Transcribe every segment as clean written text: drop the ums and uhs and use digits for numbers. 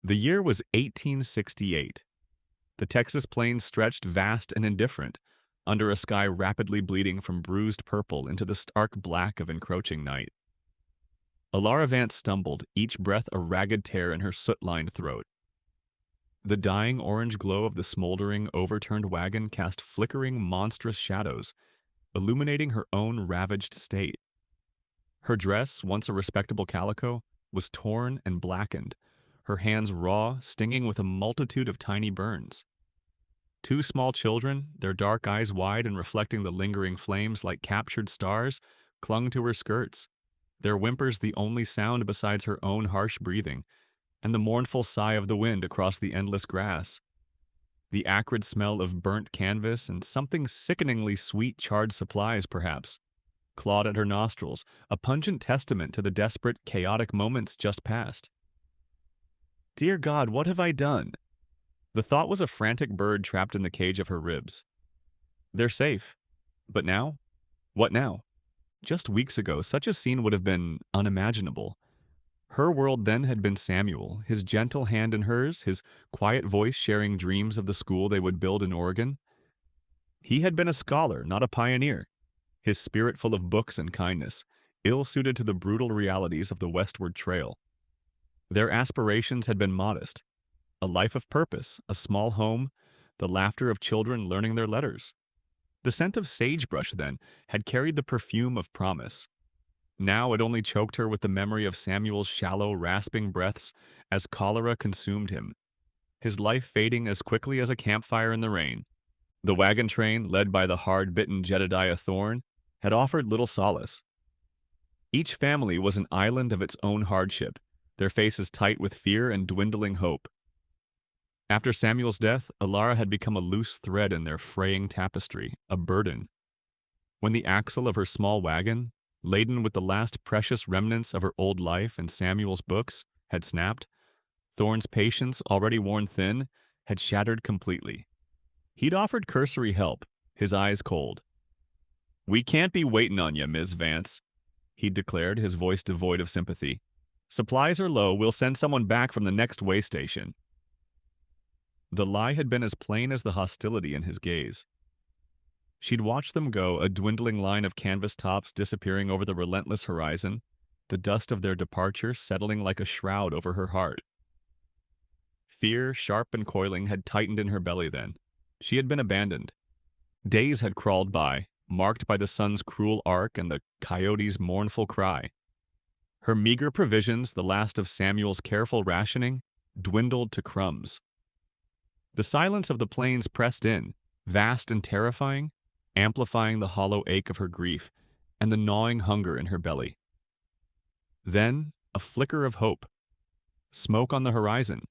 The year was 1868. The Texas plains stretched vast and indifferent, under a sky rapidly bleeding from bruised purple into the stark black of encroaching night. Alara Vance stumbled, each breath a ragged tear in her soot-lined throat. The dying orange glow of the smoldering, overturned wagon cast flickering, monstrous shadows, illuminating her own ravaged state. Her dress, once a respectable calico, was torn and blackened, her hands raw, stinging with a multitude of tiny burns. Two small children, their dark eyes wide and reflecting the lingering flames like captured stars, clung to her skirts, their whimpers the only sound besides her own harsh breathing, and the mournful sigh of the wind across the endless grass. The acrid smell of burnt canvas and something sickeningly sweet charred supplies, perhaps, clawed at her nostrils, a pungent testament to the desperate, chaotic moments just past. Dear God, what have I done? The thought was a frantic bird trapped in the cage of her ribs. They're safe. But now? What now? Just weeks ago, such a scene would have been unimaginable. Her world then had been Samuel, his gentle hand in hers, his quiet voice sharing dreams of the school they would build in Oregon. He had been a scholar, not a pioneer, his spirit full of books and kindness, ill-suited to the brutal realities of the westward trail. Their aspirations had been modest, a life of purpose, a small home, the laughter of children learning their letters. The scent of sagebrush, then, had carried the perfume of promise. Now it only choked her with the memory of Samuel's shallow, rasping breaths as cholera consumed him, his life fading as quickly as a campfire in the rain. The wagon train, led by the hard-bitten Jedediah Thorne, had offered little solace. Each family was an island of its own hardship, their faces tight with fear and dwindling hope. After Samuel's death, Alara had become a loose thread in their fraying tapestry, a burden. When the axle of her small wagon, laden with the last precious remnants of her old life and Samuel's books, had snapped, Thorne's patience, already worn thin, had shattered completely. He'd offered cursory help, his eyes cold. "We can't be waiting on you, Miss Vance," he'd declared, his voice devoid of sympathy. "Supplies are low, we'll send someone back from the next way station." The lie had been as plain as the hostility in his gaze. She'd watched them go, a dwindling line of canvas tops disappearing over the relentless horizon, the dust of their departure settling like a shroud over her heart. Fear, sharp and coiling, had tightened in her belly then. She had been abandoned. Days had crawled by, marked by the sun's cruel arc and the coyote's mournful cry. Her meager provisions, the last of Samuel's careful rationing, dwindled to crumbs. The silence of the plains pressed in, vast and terrifying, amplifying the hollow ache of her grief and the gnawing hunger in her belly. Then, a flicker of hope. Smoke on the horizon.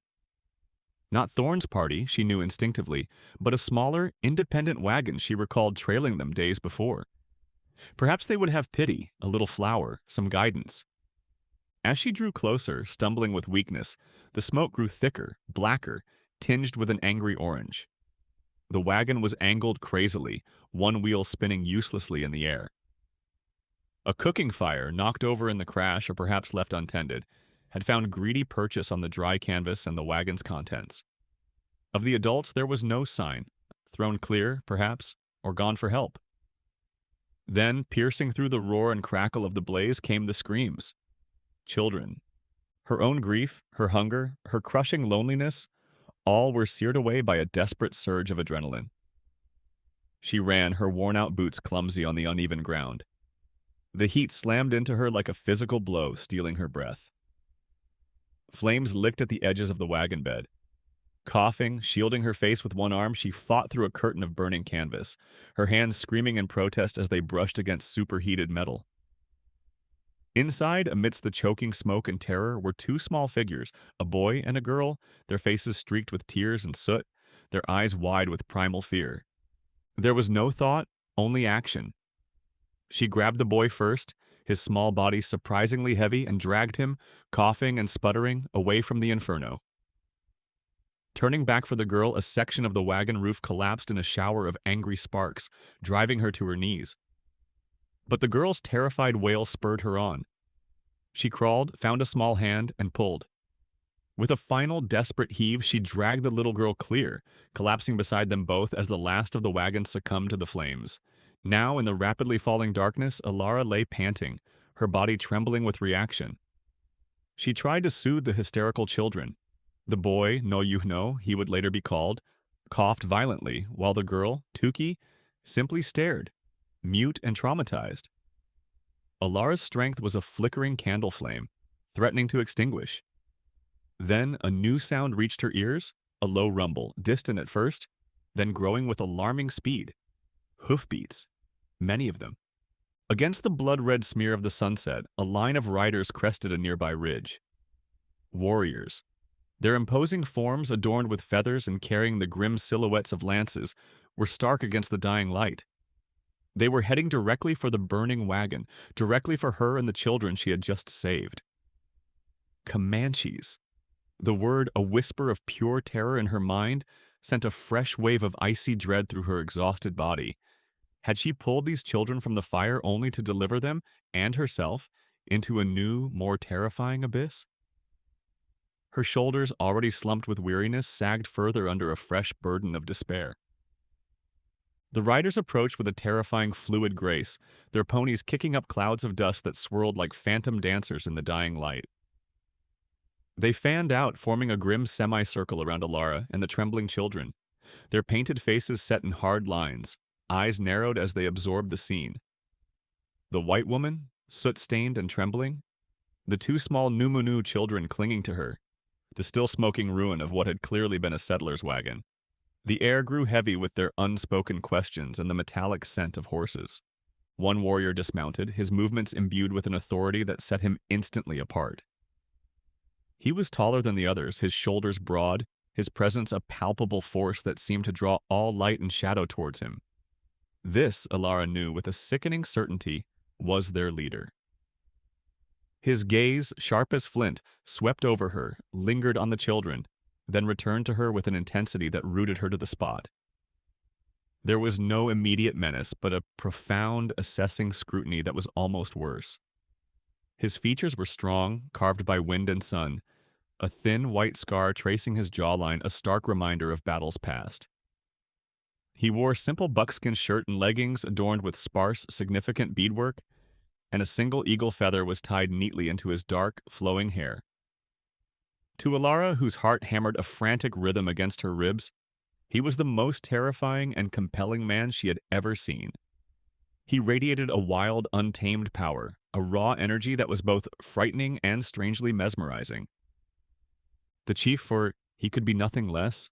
Not Thorne's party, she knew instinctively, but a smaller, independent wagon she recalled trailing them days before. Perhaps they would have pity, a little flour, some guidance. As she drew closer, stumbling with weakness, the smoke grew thicker, blacker, tinged with an angry orange. The wagon was angled crazily, one wheel spinning uselessly in the air. A cooking fire, knocked over in the crash or perhaps left untended, had found greedy purchase on the dry canvas and the wagon's contents. Of the adults, there was no sign, thrown clear, perhaps, or gone for help. Then, piercing through the roar and crackle of the blaze, came the screams. Children. Her own grief, her hunger, her crushing loneliness, all were seared away by a desperate surge of adrenaline. She ran, her worn-out boots clumsy on the uneven ground. The heat slammed into her like a physical blow, stealing her breath. Flames licked at the edges of the wagon bed. Coughing, shielding her face with one arm, she fought through a curtain of burning canvas, her hands screaming in protest as they brushed against superheated metal. Inside, amidst the choking smoke and terror, were two small figures, a boy and a girl, their faces streaked with tears and soot, their eyes wide with primal fear. There was no thought, only action. She grabbed the boy first, his small body surprisingly heavy, and dragged him, coughing and sputtering, away from the inferno. Turning back for the girl, a section of the wagon roof collapsed in a shower of angry sparks, driving her to her knees. But the girl's terrified wail spurred her on. She crawled, found a small hand, and pulled. With a final desperate heave, she dragged the little girl clear, collapsing beside them both as the last of the wagon succumbed to the flames. Now, in the rapidly falling darkness, Alara lay panting, her body trembling with reaction. She tried to soothe the hysterical children. The boy, No Yuhno, he would later be called, coughed violently, while the girl, Tuki, simply stared, mute and traumatized. Alara's strength was a flickering candle flame, threatening to extinguish. Then a new sound reached her ears, a low rumble, distant at first, then growing with alarming speed. Hoofbeats, many of them. Against the blood-red smear of the sunset, a line of riders crested a nearby ridge. Warriors. Their imposing forms, adorned with feathers and carrying the grim silhouettes of lances, were stark against the dying light. They were heading directly for the burning wagon, directly for her and the children she had just saved. Comanches. The word, a whisper of pure terror in her mind, sent a fresh wave of icy dread through her exhausted body. Had she pulled these children from the fire only to deliver them, and herself, into a new, more terrifying abyss? Her shoulders, already slumped with weariness, sagged further under a fresh burden of despair. The riders approached with a terrifying fluid grace, their ponies kicking up clouds of dust that swirled like phantom dancers in the dying light. They fanned out, forming a grim semicircle around Alara and the trembling children, their painted faces set in hard lines, eyes narrowed as they absorbed the scene. The white woman, soot-stained and trembling, the two small Numunu children clinging to her, the still smoking ruin of what had clearly been a settler's wagon. The air grew heavy with their unspoken questions and the metallic scent of horses. One warrior dismounted, his movements imbued with an authority that set him instantly apart. He was taller than the others, his shoulders broad, his presence a palpable force that seemed to draw all light and shadow towards him. This, Alara knew with a sickening certainty, was their leader. His gaze, sharp as flint, swept over her, lingered on the children, then returned to her with an intensity that rooted her to the spot. There was no immediate menace, but a profound, assessing scrutiny that was almost worse. His features were strong, carved by wind and sun, a thin white scar tracing his jawline, a stark reminder of battles past. He wore simple buckskin shirt and leggings adorned with sparse, significant beadwork, and a single eagle feather was tied neatly into his dark, flowing hair. To Alara, whose heart hammered a frantic rhythm against her ribs, he was the most terrifying and compelling man she had ever seen. He radiated a wild, untamed power, a raw energy that was both frightening and strangely mesmerizing. The chief, for he could be nothing less,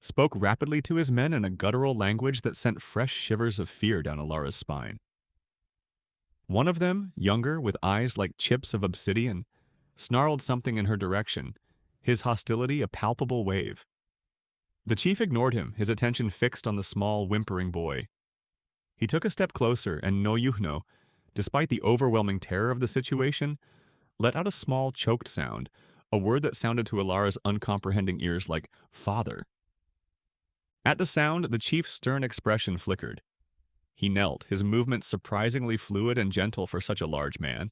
spoke rapidly to his men in a guttural language that sent fresh shivers of fear down Alara's spine. One of them, younger, with eyes like chips of obsidian, snarled something in her direction, his hostility a palpable wave. The chief ignored him, his attention fixed on the small, whimpering boy. He took a step closer, and No Yuhno, despite the overwhelming terror of the situation, let out a small, choked sound, a word that sounded to Alara's uncomprehending ears like father. At the sound, the chief's stern expression flickered. He knelt, his movements surprisingly fluid and gentle for such a large man,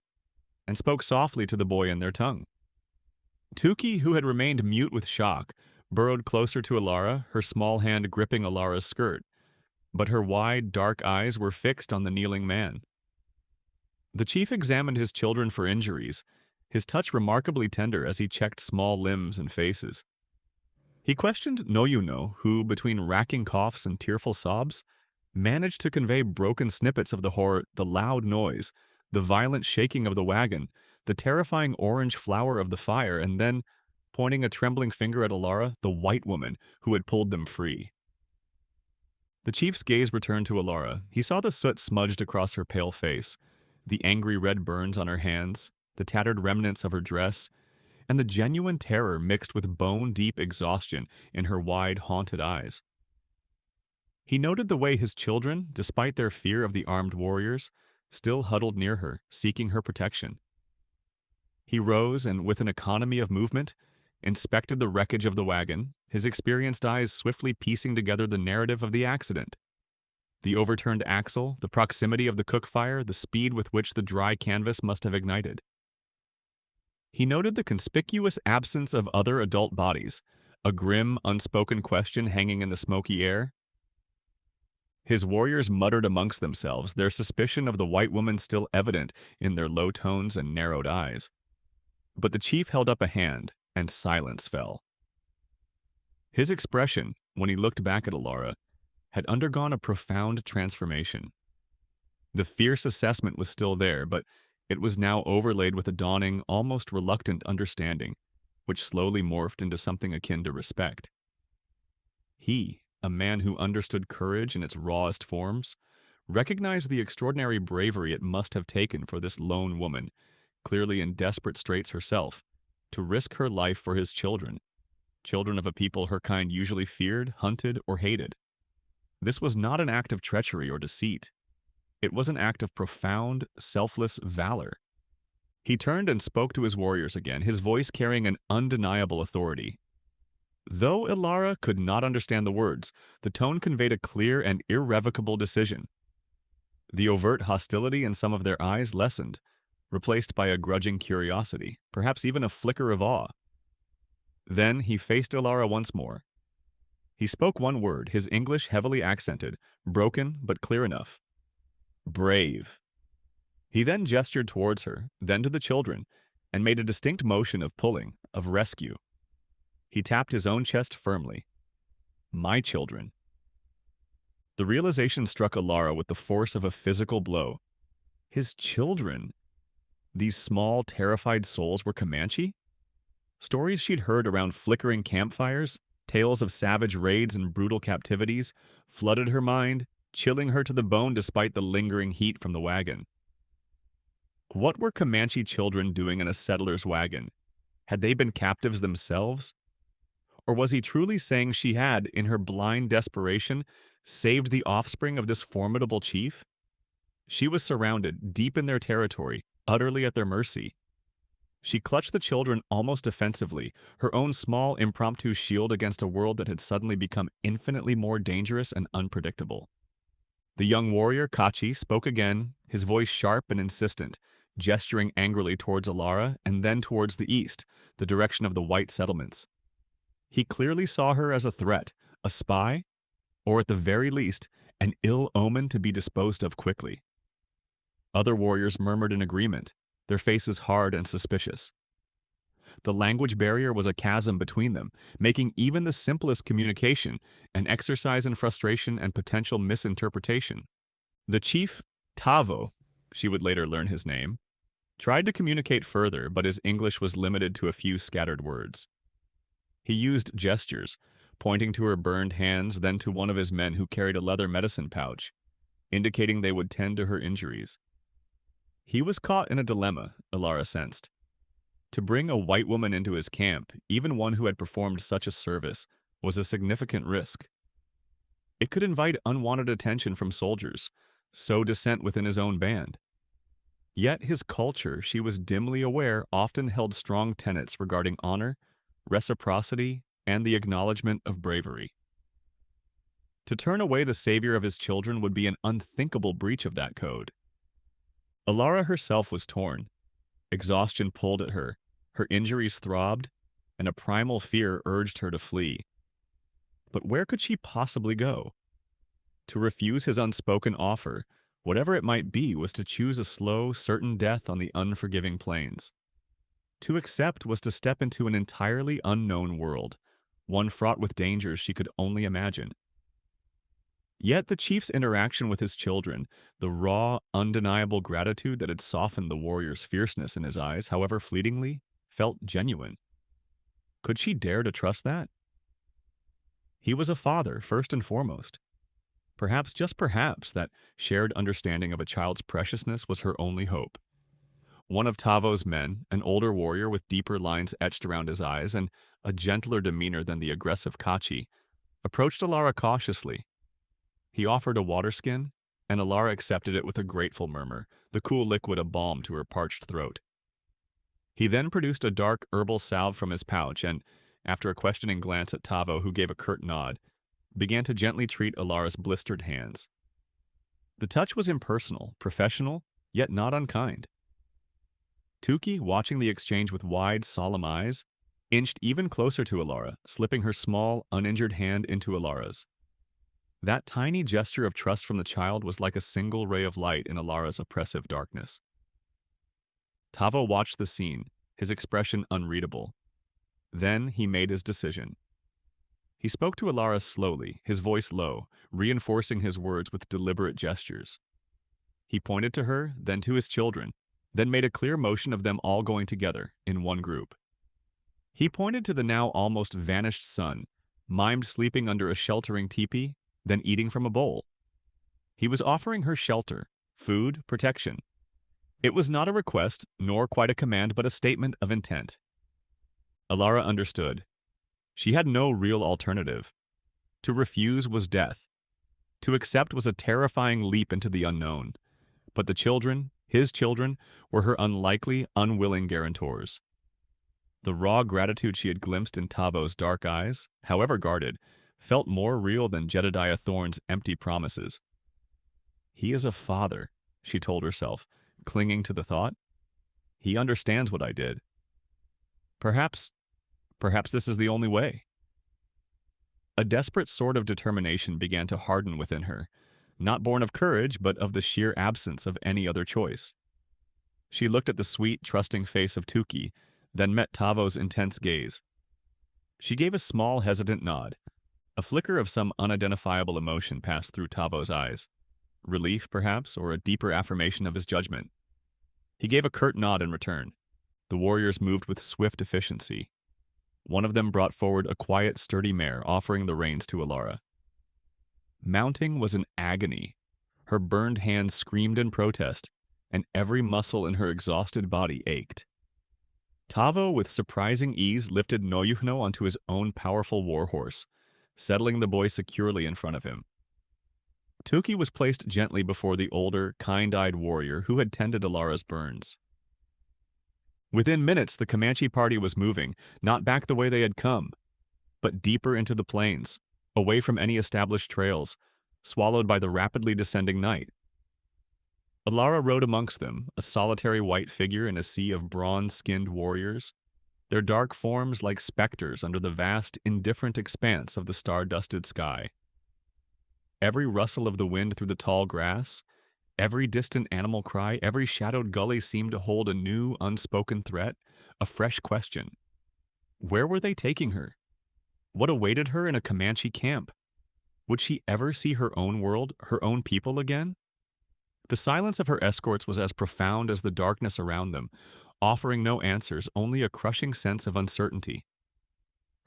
and spoke softly to the boy in their tongue. Tuki, who had remained mute with shock, burrowed closer to Alara, her small hand gripping Alara's skirt, but her wide, dark eyes were fixed on the kneeling man. The chief examined his children for injuries, his touch remarkably tender as he checked small limbs and faces. He questioned Noyuno, who, between racking coughs and tearful sobs, managed to convey broken snippets of the horror, the loud noise, the violent shaking of the wagon, the terrifying orange flower of the fire, and then, pointing a trembling finger at Alara, the white woman who had pulled them free. The chief's gaze returned to Alara. He saw the soot smudged across her pale face, the angry red burns on her hands, the tattered remnants of her dress, and the genuine terror mixed with bone-deep exhaustion in her wide, haunted eyes. He noted the way his children, despite their fear of the armed warriors, still huddled near her, seeking her protection. He rose and, with an economy of movement, inspected the wreckage of the wagon, his experienced eyes swiftly piecing together the narrative of the accident. The overturned axle, the proximity of the cook fire, the speed with which the dry canvas must have ignited. He noted the conspicuous absence of other adult bodies, a grim, unspoken question hanging in the smoky air. His warriors muttered amongst themselves, their suspicion of the white woman still evident in their low tones and narrowed eyes. But the chief held up a hand, and silence fell. His expression, when he looked back at Alara, had undergone a profound transformation. The fierce assessment was still there, but it was now overlaid with a dawning, almost reluctant understanding, which slowly morphed into something akin to respect. He, a man who understood courage in its rawest forms, recognized the extraordinary bravery it must have taken for this lone woman, clearly in desperate straits herself, to risk her life for his children, children of a people her kind usually feared, hunted, or hated. This was not an act of treachery or deceit. It was an act of profound, selfless valor. He turned and spoke to his warriors again, his voice carrying an undeniable authority. Though Ilara could not understand the words, the tone conveyed a clear and irrevocable decision. The overt hostility in some of their eyes lessened, replaced by a grudging curiosity, perhaps even a flicker of awe. Then he faced Ilara once more. He spoke one word, his English heavily accented, broken but clear enough. Brave. He then gestured towards her, then to the children, and made a distinct motion of pulling, of rescue. He tapped his own chest firmly. My children. The realization struck Alara with the force of a physical blow. His children. These small, terrified souls were Comanche? Stories she'd heard around flickering campfires, tales of savage raids and brutal captivities, flooded her mind, chilling her to the bone despite the lingering heat from the wagon. What were Comanche children doing in a settler's wagon? Had they been captives themselves? Or was he truly saying she had, in her blind desperation, saved the offspring of this formidable chief? She was surrounded, deep in their territory, utterly at their mercy. She clutched the children almost defensively, her own small, impromptu shield against a world that had suddenly become infinitely more dangerous and unpredictable. The young warrior, Kachi, spoke again, his voice sharp and insistent, gesturing angrily towards Alara and then towards the east, the direction of the white settlements. He clearly saw her as a threat, a spy, or at the very least, an ill omen to be disposed of quickly. Other warriors murmured in agreement, their faces hard and suspicious. The language barrier was a chasm between them, making even the simplest communication an exercise in frustration and potential misinterpretation. The chief, Tavo, she would later learn his name, tried to communicate further, but his English was limited to a few scattered words. He used gestures, pointing to her burned hands, then to one of his men who carried a leather medicine pouch, indicating they would tend to her injuries. He was caught in a dilemma, Ilara sensed. To bring a white woman into his camp, even one who had performed such a service, was a significant risk. It could invite unwanted attention from soldiers, sow dissent within his own band. Yet his culture, she was dimly aware, often held strong tenets regarding honor, reciprocity, and the acknowledgement of bravery. To turn away the savior of his children would be an unthinkable breach of that code. Ilara herself was torn. Exhaustion pulled at her, her injuries throbbed, and a primal fear urged her to flee. But where could she possibly go? To refuse his unspoken offer, whatever it might be, was to choose a slow, certain death on the unforgiving plains. To accept was to step into an entirely unknown world, one fraught with dangers she could only imagine. Yet the chief's interaction with his children, the raw, undeniable gratitude that had softened the warrior's fierceness in his eyes, however fleetingly, felt genuine. Could she dare to trust that? He was a father, first and foremost. Perhaps, just perhaps, that shared understanding of a child's preciousness was her only hope. One of Tavo's men, an older warrior with deeper lines etched around his eyes and a gentler demeanor than the aggressive Kachi, approached Ilara cautiously. He offered a water skin, and Ilara accepted it with a grateful murmur, the cool liquid a balm to her parched throat. He then produced a dark herbal salve from his pouch and, after a questioning glance at Tavo, who gave a curt nod, began to gently treat Ilara's blistered hands. The touch was impersonal, professional, yet not unkind. Tukey, watching the exchange with wide, solemn eyes, inched even closer to Alara, slipping her small, uninjured hand into Alara's. That tiny gesture of trust from the child was like a single ray of light in Alara's oppressive darkness. Tavo watched the scene, his expression unreadable. Then he made his decision. He spoke to Alara slowly, his voice low, reinforcing his words with deliberate gestures. He pointed to her, then to his children, then made a clear motion of them all going together, in one group. He pointed to the now almost vanished son, mimed sleeping under a sheltering teepee, then eating from a bowl. He was offering her shelter, food, protection. It was not a request, nor quite a command, but a statement of intent. Alara understood. She had no real alternative. To refuse was death. To accept was a terrifying leap into the unknown. But the children, his children, were her unlikely, unwilling guarantors. The raw gratitude she had glimpsed in Tavo's dark eyes, however guarded, felt more real than Jedediah Thorne's empty promises. He is a father, she told herself, clinging to the thought. He understands what I did. Perhaps this is the only way. A desperate sort of determination began to harden within her, not born of courage, but of the sheer absence of any other choice. She looked at the sweet, trusting face of Tukey, then met Tavo's intense gaze. She gave a small, hesitant nod. A flicker of some unidentifiable emotion passed through Tavo's eyes. Relief, perhaps, or a deeper affirmation of his judgment. He gave a curt nod in return. The warriors moved with swift efficiency. One of them brought forward a quiet, sturdy mare, offering the reins to Alara. Mounting was an agony. Her burned hands screamed in protest, and every muscle in her exhausted body ached. Tavo, with surprising ease, lifted Noyuhno onto his own powerful warhorse, settling the boy securely in front of him. Tukey was placed gently before the older, kind-eyed warrior who had tended Alara's burns. Within minutes, the Comanche party was moving, not back the way they had come, but deeper into the plains, away from any established trails, swallowed by the rapidly descending night. Alara rode amongst them, a solitary white figure in a sea of bronze-skinned warriors, their dark forms like specters under the vast, indifferent expanse of the star-dusted sky. Every rustle of the wind through the tall grass, every distant animal cry, every shadowed gully seemed to hold a new, unspoken threat, a fresh question. Where were they taking her? What awaited her in a Comanche camp? Would she ever see her own world, her own people again? The silence of her escorts was as profound as the darkness around them, offering no answers, only a crushing sense of uncertainty.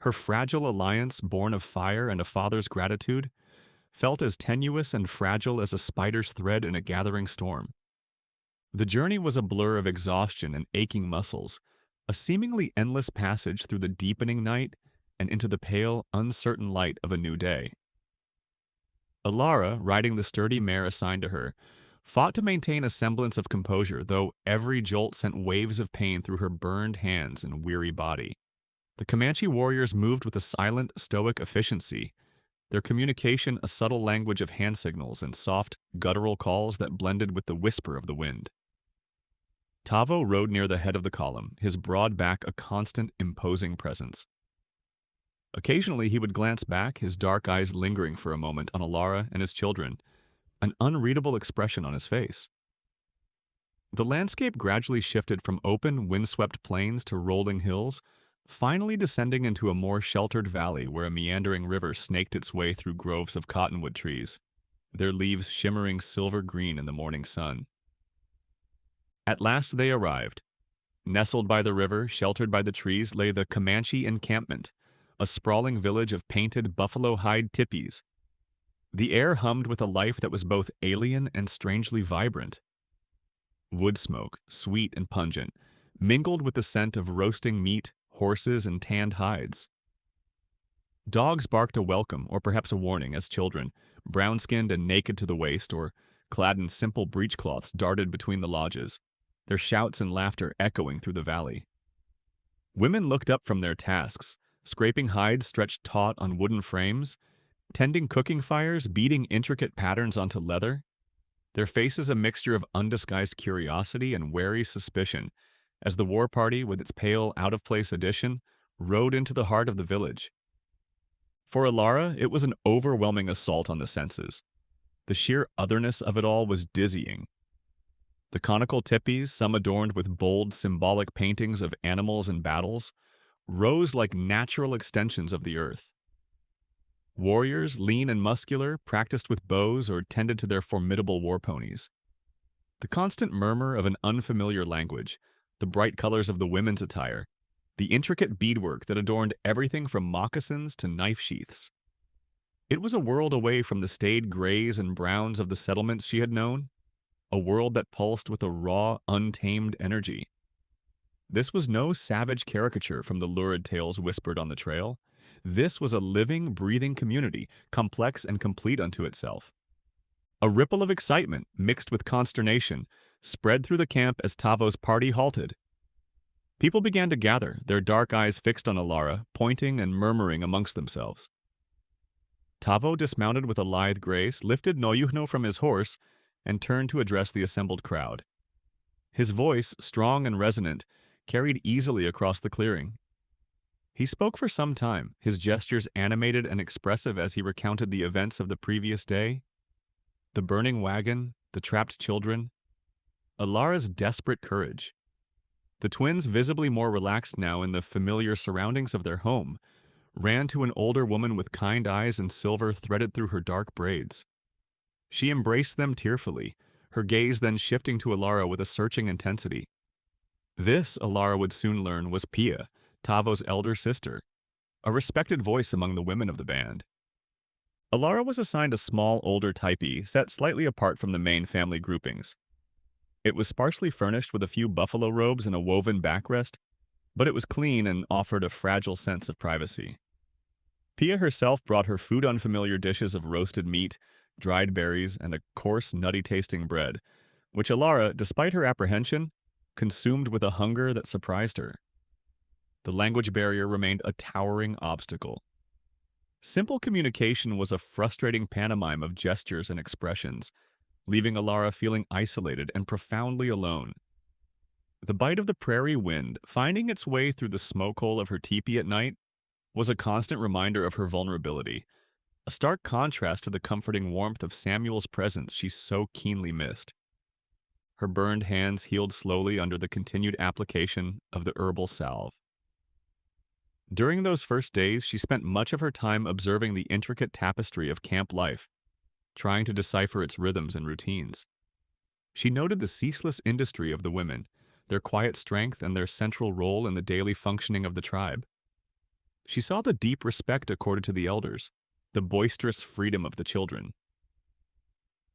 Her fragile alliance, born of fire and a father's gratitude, felt as tenuous and fragile as a spider's thread in a gathering storm. The journey was a blur of exhaustion and aching muscles, a seemingly endless passage through the deepening night and into the pale, uncertain light of a new day. Alara, riding the sturdy mare assigned to her, fought to maintain a semblance of composure, though every jolt sent waves of pain through her burned hands and weary body. The Comanche warriors moved with a silent, stoic efficiency, their communication a subtle language of hand signals and soft, guttural calls that blended with the whisper of the wind. Tavo rode near the head of the column, his broad back a constant, imposing presence. Occasionally he would glance back, his dark eyes lingering for a moment on Alara and his children, an unreadable expression on his face. The landscape gradually shifted from open, windswept plains to rolling hills, finally descending into a more sheltered valley where a meandering river snaked its way through groves of cottonwood trees, their leaves shimmering silver-green in the morning sun. At last they arrived. Nestled by the river, sheltered by the trees, lay the Comanche encampment, a sprawling village of painted buffalo-hide tipis. The air hummed with a life that was both alien and strangely vibrant. Wood smoke, sweet and pungent, mingled with the scent of roasting meat, horses, and tanned hides. Dogs barked a welcome or perhaps a warning as children, brown-skinned and naked to the waist or clad in simple breechcloths, darted between the lodges, their shouts and laughter echoing through the valley. Women looked up from their tasks, scraping hides stretched taut on wooden frames, tending cooking fires, beating intricate patterns onto leather, their faces a mixture of undisguised curiosity and wary suspicion, as the war party, with its pale, out-of-place addition, rode into the heart of the village. For Alara, it was an overwhelming assault on the senses. The sheer otherness of it all was dizzying. The conical tipis, some adorned with bold, symbolic paintings of animals and battles, rose like natural extensions of the earth. Warriors, lean and muscular, practiced with bows or tended to their formidable war ponies. The constant murmur of an unfamiliar language, the bright colors of the women's attire, the intricate beadwork that adorned everything from moccasins to knife sheaths. It was a world away from the staid grays and browns of the settlements she had known, a world that pulsed with a raw, untamed energy. This was no savage caricature from the lurid tales whispered on the trail. This was a living, breathing community, complex and complete unto itself. A ripple of excitement, mixed with consternation, spread through the camp as Tavo's party halted. People began to gather, their dark eyes fixed on Alara, pointing and murmuring amongst themselves. Tavo dismounted with a lithe grace, lifted Noyuhno from his horse, and turned to address the assembled crowd. His voice, strong and resonant, carried easily across the clearing. He spoke for some time, his gestures animated and expressive as he recounted the events of the previous day. The burning wagon, the trapped children, Alara's desperate courage. The twins, visibly more relaxed now in the familiar surroundings of their home, ran to an older woman with kind eyes and silver threaded through her dark braids. She embraced them tearfully, her gaze then shifting to Alara with a searching intensity. This, Alara would soon learn, was Pia, Tavo's elder sister, a respected voice among the women of the band. Alara was assigned a small, older typee set slightly apart from the main family groupings. It was sparsely furnished with a few buffalo robes and a woven backrest, but it was clean and offered a fragile sense of privacy. Pia herself brought her food unfamiliar dishes of roasted meat, dried berries, and a coarse, nutty-tasting bread, which Alara, despite her apprehension, consumed with a hunger that surprised her. The language barrier remained a towering obstacle. Simple communication was a frustrating pantomime of gestures and expressions, leaving Alara feeling isolated and profoundly alone. The bite of the prairie wind, finding its way through the smoke hole of her teepee at night, was a constant reminder of her vulnerability, a stark contrast to the comforting warmth of Samuel's presence she so keenly missed. Her burned hands healed slowly under the continued application of the herbal salve. During those first days, she spent much of her time observing the intricate tapestry of camp life, trying to decipher its rhythms and routines. She noted the ceaseless industry of the women, their quiet strength and their central role in the daily functioning of the tribe. She saw the deep respect accorded to the elders, the boisterous freedom of the children.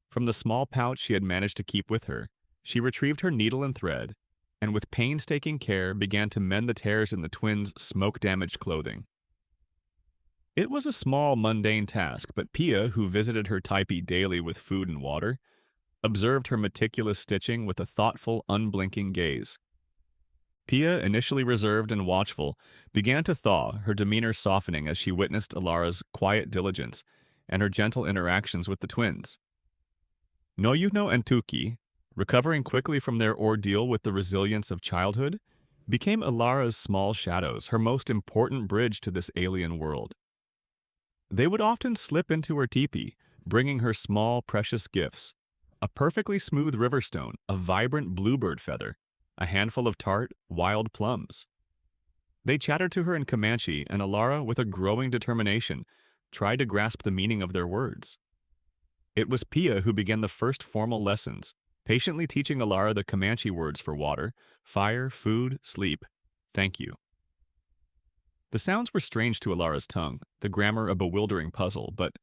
From the small pouch she had managed to keep with her, she retrieved her needle and thread, and with painstaking care began to mend the tears in the twins' smoke-damaged clothing. It was a small, mundane task, but Pia, who visited her typee daily with food and water, observed her meticulous stitching with a thoughtful, unblinking gaze. Pia, initially reserved and watchful, began to thaw, her demeanor softening as she witnessed Alara's quiet diligence and her gentle interactions with the twins. Noyuno and Tuki, recovering quickly from their ordeal with the resilience of childhood, became Alara's small shadows, her most important bridge to this alien world. They would often slip into her teepee, bringing her small, precious gifts, a perfectly smooth riverstone, a vibrant bluebird feather, a handful of tart, wild plums. They chattered to her in Comanche, and Alara, with a growing determination, tried to grasp the meaning of their words. It was Pia who began the first formal lessons, patiently teaching Alara the Comanche words for water, fire, food, sleep, thank you. The sounds were strange to Alara's tongue, the grammar a bewildering puzzle, but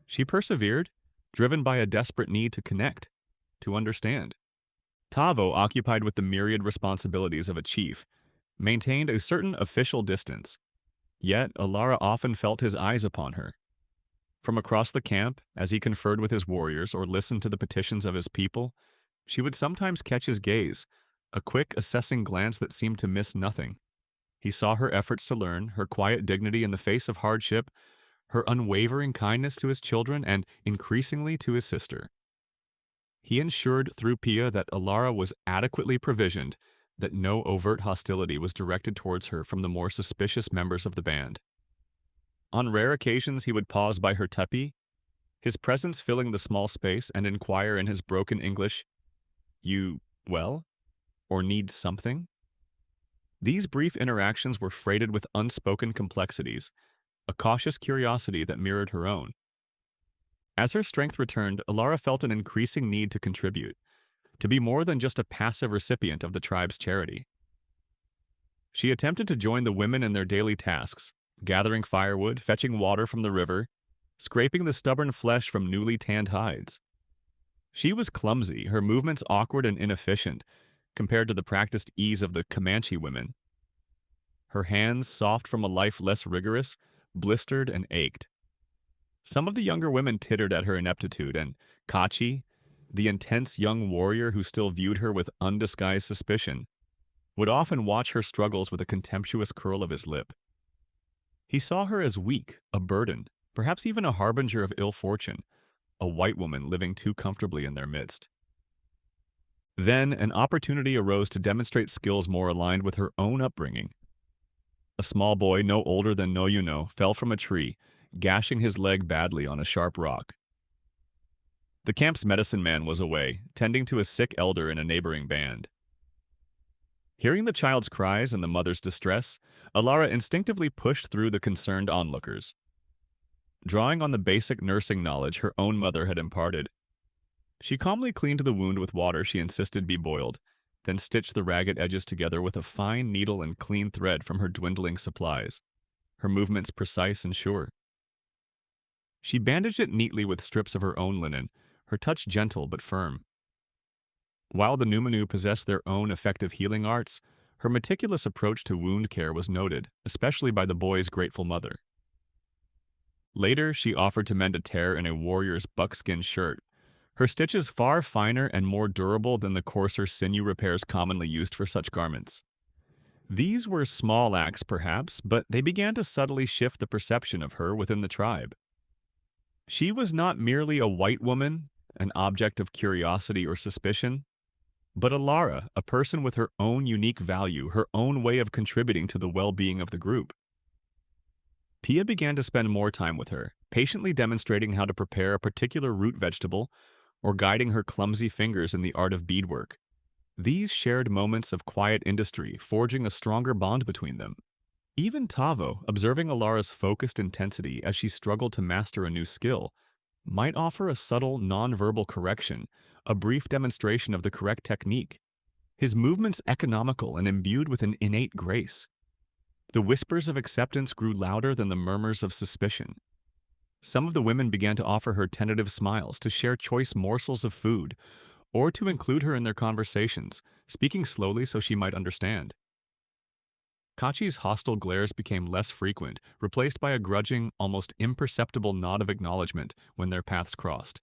she persevered, driven by a desperate need to connect, to understand. Tavo, occupied with the myriad responsibilities of a chief, maintained a certain official distance, yet Alara often felt his eyes upon her. From across the camp, as he conferred with his warriors or listened to the petitions of his people, she would sometimes catch his gaze, a quick, assessing glance that seemed to miss nothing. He saw her efforts to learn, her quiet dignity in the face of hardship, her unwavering kindness to his children, and increasingly to his sister. He ensured through Pia that Alara was adequately provisioned, that no overt hostility was directed towards her from the more suspicious members of the band. On rare occasions, he would pause by her teepee, his presence filling the small space, and inquire in his broken English, "You, well? Or need something?" These brief interactions were freighted with unspoken complexities, a cautious curiosity that mirrored her own. As her strength returned, Alara felt an increasing need to contribute, to be more than just a passive recipient of the tribe's charity. She attempted to join the women in their daily tasks, gathering firewood, fetching water from the river, scraping the stubborn flesh from newly tanned hides. She was clumsy, her movements awkward and inefficient, compared to the practiced ease of the Comanche women. Her hands, soft from a life less rigorous, blistered and ached. Some of the younger women tittered at her ineptitude, and Kachi, the intense young warrior who still viewed her with undisguised suspicion, would often watch her struggles with a contemptuous curl of his lip. He saw her as weak, a burden, perhaps even a harbinger of ill fortune, a white woman living too comfortably in their midst. Then an opportunity arose to demonstrate skills more aligned with her own upbringing. A small boy, no older than Noyuno, fell from a tree, gashing his leg badly on a sharp rock. The camp's medicine man was away, tending to a sick elder in a neighboring band. Hearing the child's cries and the mother's distress, Alara instinctively pushed through the concerned onlookers. Drawing on the basic nursing knowledge her own mother had imparted, she calmly cleaned the wound with water she insisted be boiled, then stitched the ragged edges together with a fine needle and clean thread from her dwindling supplies, her movements precise and sure. She bandaged it neatly with strips of her own linen, her touch gentle but firm. While the Numanu possessed their own effective healing arts, her meticulous approach to wound care was noted, especially by the boy's grateful mother. Later, she offered to mend a tear in a warrior's buckskin shirt, her stitches far finer and more durable than the coarser sinew repairs commonly used for such garments. These were small acts, perhaps, but they began to subtly shift the perception of her within the tribe. She was not merely a white woman, an object of curiosity or suspicion, but Alara, a person with her own unique value, her own way of contributing to the well-being of the group. Pia began to spend more time with her, patiently demonstrating how to prepare a particular root vegetable or guiding her clumsy fingers in the art of beadwork. These shared moments of quiet industry, forging a stronger bond between them. Even Tavo, observing Alara's focused intensity as she struggled to master a new skill, might offer a subtle, non-verbal correction, a brief demonstration of the correct technique. His movements economical and imbued with an innate grace. The whispers of acceptance grew louder than the murmurs of suspicion. Some of the women began to offer her tentative smiles, to share choice morsels of food, or to include her in their conversations, speaking slowly so she might understand. Kachi's hostile glares became less frequent, replaced by a grudging, almost imperceptible nod of acknowledgement when their paths crossed.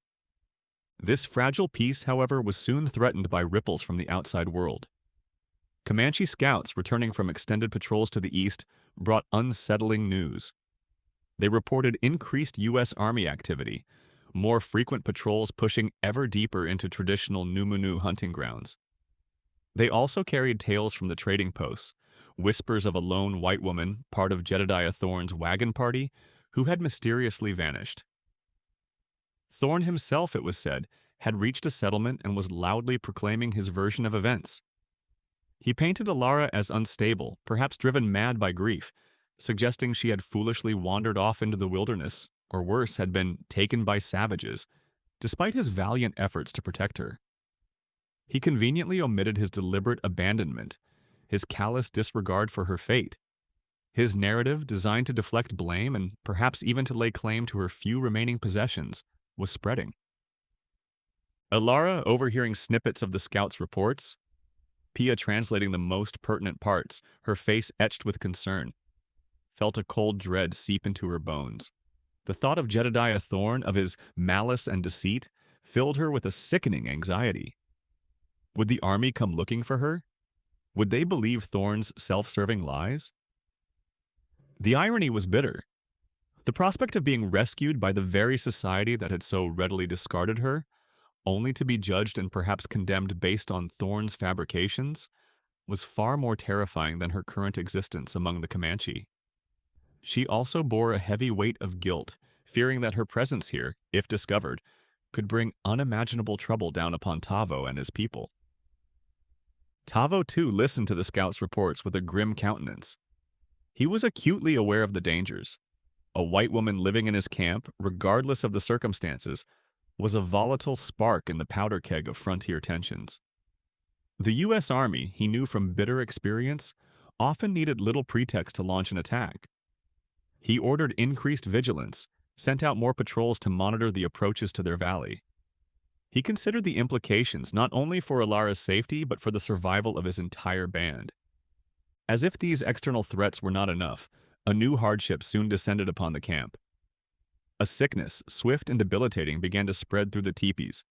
This fragile peace, however, was soon threatened by ripples from the outside world. Comanche scouts returning from extended patrols to the east brought unsettling news. They reported increased U.S. Army activity, more frequent patrols pushing ever deeper into traditional Numanu hunting grounds. They also carried tales from the trading posts, whispers of a lone white woman, part of Jedediah Thorne's wagon party, who had mysteriously vanished. Thorne himself, it was said, had reached a settlement and was loudly proclaiming his version of events. He painted Alara as unstable, perhaps driven mad by grief, suggesting she had foolishly wandered off into the wilderness, or worse, had been taken by savages, despite his valiant efforts to protect her. He conveniently omitted his deliberate abandonment, his callous disregard for her fate. His narrative, designed to deflect blame and perhaps even to lay claim to her few remaining possessions, was spreading. Alara, overhearing snippets of the scouts' reports, Pia translating the most pertinent parts, her face etched with concern, felt a cold dread seep into her bones. The thought of Jedediah Thorne, of his malice and deceit, filled her with a sickening anxiety. Would the army come looking for her? Would they believe Thorne's self-serving lies? The irony was bitter. The prospect of being rescued by the very society that had so readily discarded her, only to be judged and perhaps condemned based on Thorne's fabrications, was far more terrifying than her current existence among the Comanche. She also bore a heavy weight of guilt, fearing that her presence here, if discovered, could bring unimaginable trouble down upon Tavo and his people. Tavo, too, listened to the scout's reports with a grim countenance. He was acutely aware of the dangers. A white woman living in his camp, regardless of the circumstances, was a volatile spark in the powder keg of frontier tensions. The U.S. Army, he knew from bitter experience, often needed little pretext to launch an attack. He ordered increased vigilance, sent out more patrols to monitor the approaches to their valley. He considered the implications not only for Alara's safety but for the survival of his entire band. As if these external threats were not enough, a new hardship soon descended upon the camp. A sickness, swift and debilitating, began to spread through the teepees.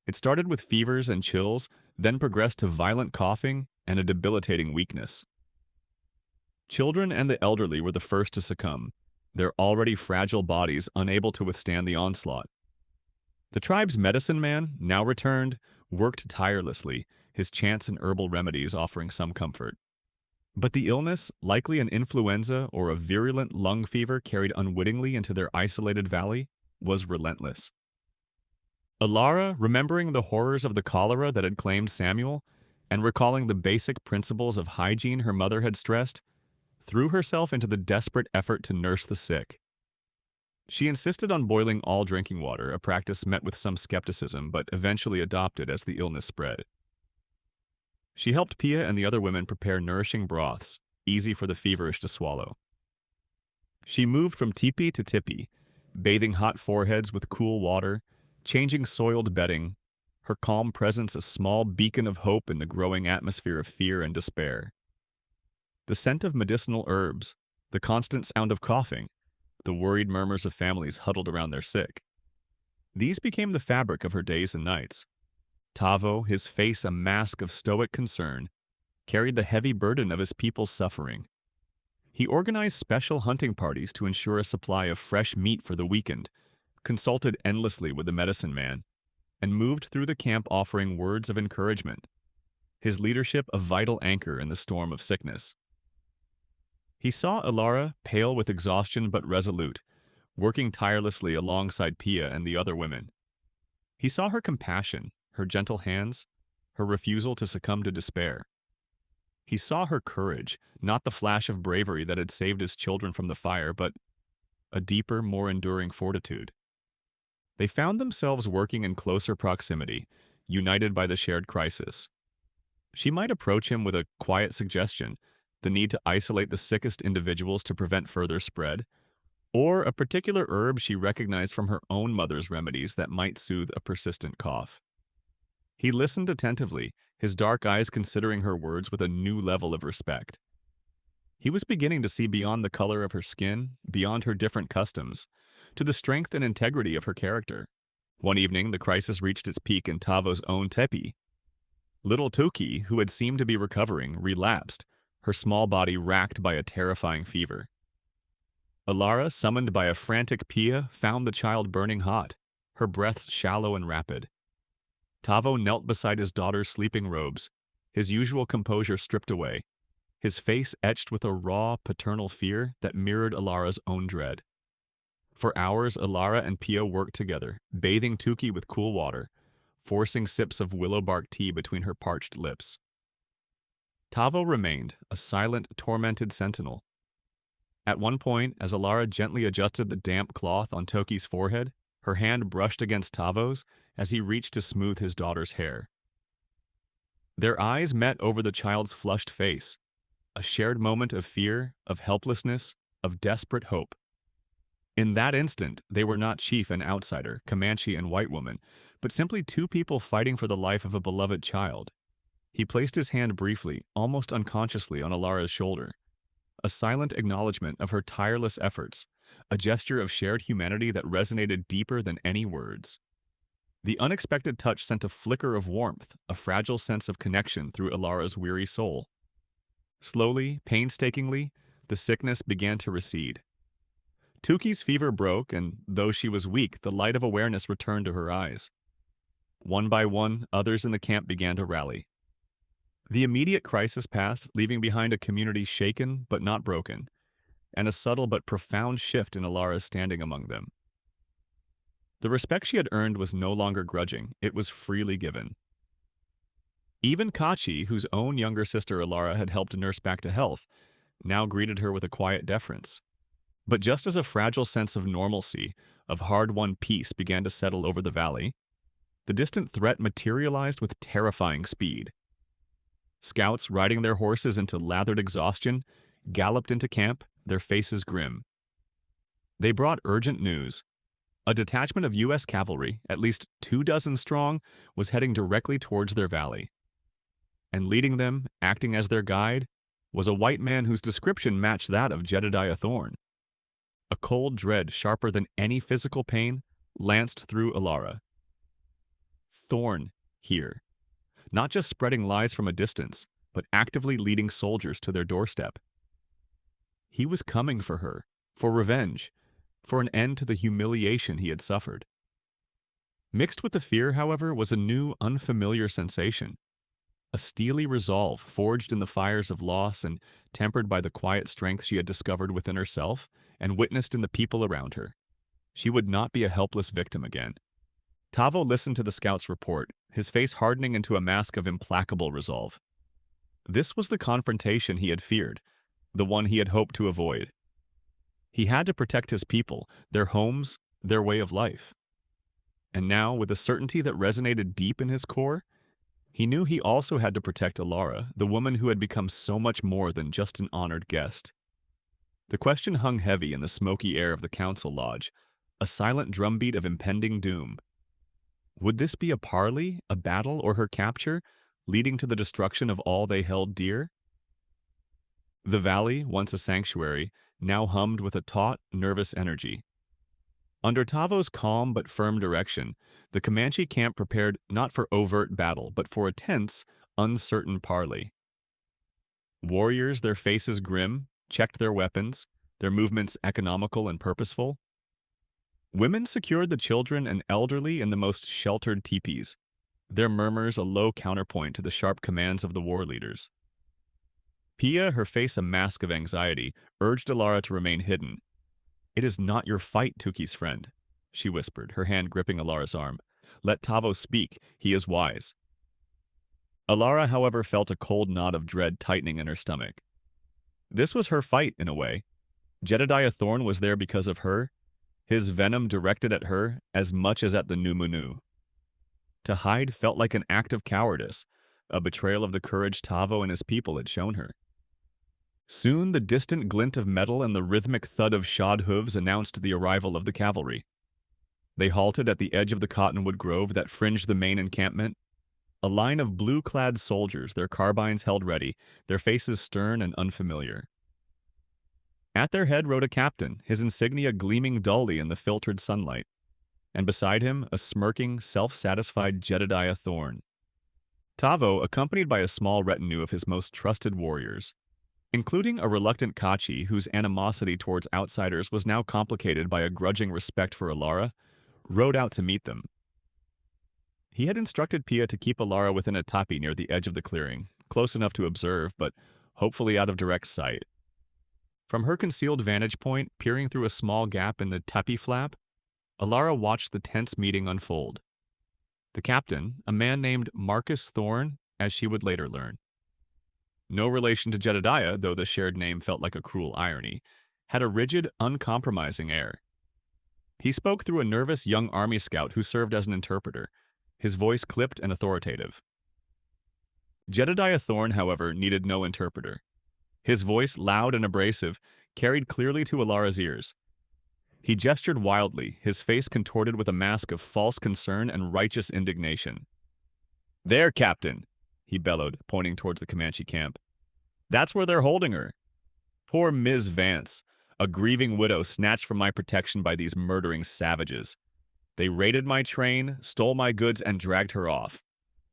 It started with fevers and chills, then progressed to violent coughing and a debilitating weakness. Children and the elderly were the first to succumb, their already fragile bodies unable to withstand the onslaught. The tribe's medicine man, now returned, worked tirelessly, his chants and herbal remedies offering some comfort. But the illness, likely an influenza or a virulent lung fever carried unwittingly into their isolated valley, was relentless. Alara, remembering the horrors of the cholera that had claimed Samuel, and recalling the basic principles of hygiene her mother had stressed, threw herself into the desperate effort to nurse the sick. She insisted on boiling all drinking water, a practice met with some skepticism but eventually adopted as the illness spread. She helped Pia and the other women prepare nourishing broths, easy for the feverish to swallow. She moved from teepee to tipi, bathing hot foreheads with cool water, changing soiled bedding, her calm presence a small beacon of hope in the growing atmosphere of fear and despair. The scent of medicinal herbs, the constant sound of coughing, the worried murmurs of families huddled around their sick. These became the fabric of her days and nights. Tavo, his face a mask of stoic concern, carried the heavy burden of his people's suffering. He organized special hunting parties to ensure a supply of fresh meat for the weakened, consulted endlessly with the medicine man, and moved through the camp offering words of encouragement, his leadership a vital anchor in the storm of sickness. He saw Alara, pale with exhaustion but resolute, working tirelessly alongside Pia and the other women. He saw her compassion, her gentle hands, her refusal to succumb to despair. He saw her courage, not the flash of bravery that had saved his children from the fire, but a deeper, more enduring fortitude. They found themselves working in closer proximity, united by the shared crisis. She might approach him with a quiet suggestion, the need to isolate the sickest individuals to prevent further spread, or a particular herb she recognized from her own mother's remedies that might soothe a persistent cough. He listened attentively, his dark eyes considering her words with a new level of respect. He was beginning to see beyond the color of her skin, beyond her different customs, to the strength and integrity of her character. One evening, the crisis reached its peak in Tavo's own tepi. Little Toki, who had seemed to be recovering, relapsed, her small body racked by a terrifying fever. Alara, summoned by a frantic Pia, found the child burning hot, her breaths shallow and rapid. Tavo knelt beside his daughter's sleeping robes, his usual composure stripped away, his face etched with a raw, paternal fear that mirrored Alara's own dread. For hours, Alara and Pia worked together, bathing Tuki with cool water, forcing sips of willow bark tea between her parched lips. Tavo remained, a silent, tormented sentinel. At one point, as Alara gently adjusted the damp cloth on Toki's forehead, her hand brushed against Tavo's as he reached to smooth his daughter's hair. Their eyes met over the child's flushed face, a shared moment of fear, of helplessness, of desperate hope. In that instant, they were not chief and outsider, Comanche and white woman, but simply two people fighting for the life of a beloved child. He placed his hand briefly, almost unconsciously, on Alara's shoulder, a silent acknowledgement of her tireless efforts, a gesture of shared humanity that resonated deeper than any words. The unexpected touch sent a flicker of warmth, a fragile sense of connection through Alara's weary soul. Slowly, painstakingly, the sickness began to recede. Tuki's fever broke, and though she was weak, the light of awareness returned to her eyes. One by one, others in the camp began to rally. The immediate crisis passed, leaving behind a community shaken but not broken, and a subtle but profound shift in Alara's standing among them. The respect she had earned was no longer grudging, it was freely given. Even Kachi, whose own younger sister Alara had helped nurse back to health, now greeted her with a quiet deference. But just as a fragile sense of normalcy, of hard-won peace began to settle over the valley, the distant threat materialized with terrifying speed. Scouts, riding their horses into lathered exhaustion, galloped into camp, their faces grim. They brought urgent news. A detachment of U.S. cavalry, at least 24 strong, was heading directly towards their valley. And leading them, acting as their guide, was a white man whose description matched that of Jedediah Thorne. A cold dread, sharper than any physical pain, lanced through Alara. Thorne, here. Not just spreading lies from a distance, but actively leading soldiers to their doorstep. He was coming for her, for revenge, for an end to the humiliation he had suffered. Mixed with the fear, however, was a new, unfamiliar sensation. A steely resolve forged in the fires of loss and tempered by the quiet strength she had discovered within herself and witnessed in the people around her. She would not be a helpless victim again. Tavo listened to the scout's report, his face hardening into a mask of implacable resolve. This was the confrontation he had feared, the one he had hoped to avoid. He had to protect his people, their homes, their way of life. And now, with a certainty that resonated deep in his core, he knew he also had to protect Alara, the woman who had become so much more than just an honored guest. The question hung heavy in the smoky air of the council lodge, a silent drumbeat of impending doom. Would this be a parley, a battle, or her capture, leading to the destruction of all they held dear? The valley, once a sanctuary, now hummed with a taut, nervous energy. Under Tavo's calm but firm direction, the Comanche camp prepared not for overt battle, but for a tense, uncertain parley. Warriors, their faces grim, checked their weapons, their movements economical and purposeful. Women secured the children and elderly in the most sheltered teepees, their murmurs a low counterpoint to the sharp commands of the war leaders. Pia, her face a mask of anxiety, urged Alara to remain hidden. "It is not your fight, Tuki's friend," she whispered, her hand gripping Alara's arm. "Let Tavo speak, he is wise." Alara, however, felt a cold knot of dread tightening in her stomach. This was her fight, in a way. Jedediah Thorne was there because of her, his venom directed at her as much as at the Numunu. To hide felt like an act of cowardice, a betrayal of the courage Tavo and his people had shown her. Soon the distant glint of metal and the rhythmic thud of shod hooves announced the arrival of the cavalry. They halted at the edge of the cottonwood grove that fringed the main encampment, a line of blue-clad soldiers, their carbines held ready, their faces stern and unfamiliar. At their head rode a captain, his insignia gleaming dully in the filtered sunlight, and beside him a smirking, self-satisfied Jedediah Thorne. Tavo, accompanied by a small retinue of his most trusted warriors, including a reluctant Kachi whose animosity towards outsiders was now complicated by a grudging respect for Alara, rode out to meet them. He had instructed Pia to keep Alara within a tapi near the edge of the clearing, close enough to observe, but hopefully out of direct sight. From her concealed vantage point, peering through a small gap in the tapi flap, Alara watched the tense meeting unfold. The captain, a man named Marcus Thorne, as she would later learn, no relation to Jedediah, though the shared name felt like a cruel irony, had a rigid, uncompromising air. He spoke through a nervous young army scout who served as an interpreter, his voice clipped and authoritative. Jedediah Thorne, however, needed no interpreter. His voice, loud and abrasive, carried clearly to Alara's ears. He gestured wildly, his face contorted with a mask of false concern and righteous indignation. "There, Captain," he bellowed, pointing towards the Comanche camp. "That's where they're holding her. Poor Ms. Vance, a grieving widow snatched from my protection by these murdering savages. They raided my train, stole my goods, and dragged her off.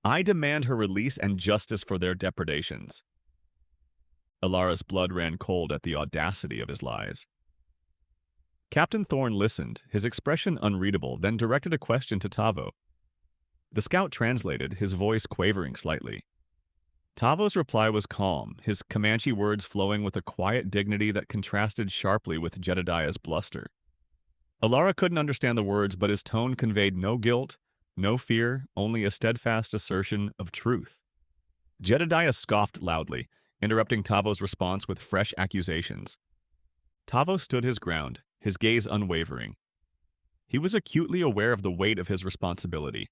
I demand her release and justice for their depredations." Alara's blood ran cold at the audacity of his lies. Captain Thorne listened, his expression unreadable, then directed a question to Tavo. The scout translated, his voice quavering slightly. Tavo's reply was calm, his Comanche words flowing with a quiet dignity that contrasted sharply with Jedediah's bluster. Alara couldn't understand the words, but his tone conveyed no guilt, no fear, only a steadfast assertion of truth. Jedediah scoffed loudly, interrupting Tavo's response with fresh accusations. Tavo stood his ground, his gaze unwavering. He was acutely aware of the weight of his responsibility.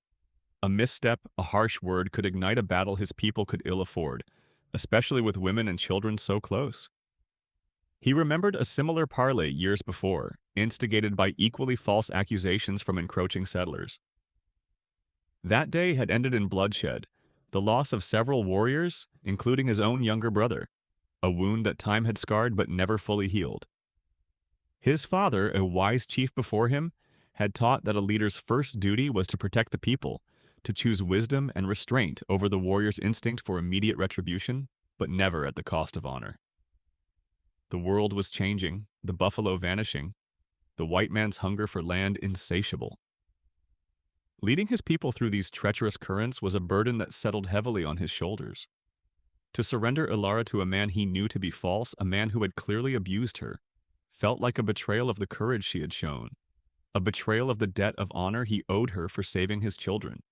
A misstep, a harsh word could ignite a battle his people could ill afford, especially with women and children so close. He remembered a similar parley years before, instigated by equally false accusations from encroaching settlers. That day had ended in bloodshed, the loss of several warriors, including his own younger brother, a wound that time had scarred but never fully healed. His father, a wise chief before him, had taught that a leader's first duty was to protect the people, to choose wisdom and restraint over the warrior's instinct for immediate retribution, but never at the cost of honor. The world was changing, the buffalo vanishing, the white man's hunger for land insatiable. Leading his people through these treacherous currents was a burden that settled heavily on his shoulders. To surrender Ilara to a man he knew to be false, a man who had clearly abused her, felt like a betrayal of the courage she had shown, a betrayal of the debt of honor he owed her for saving his children.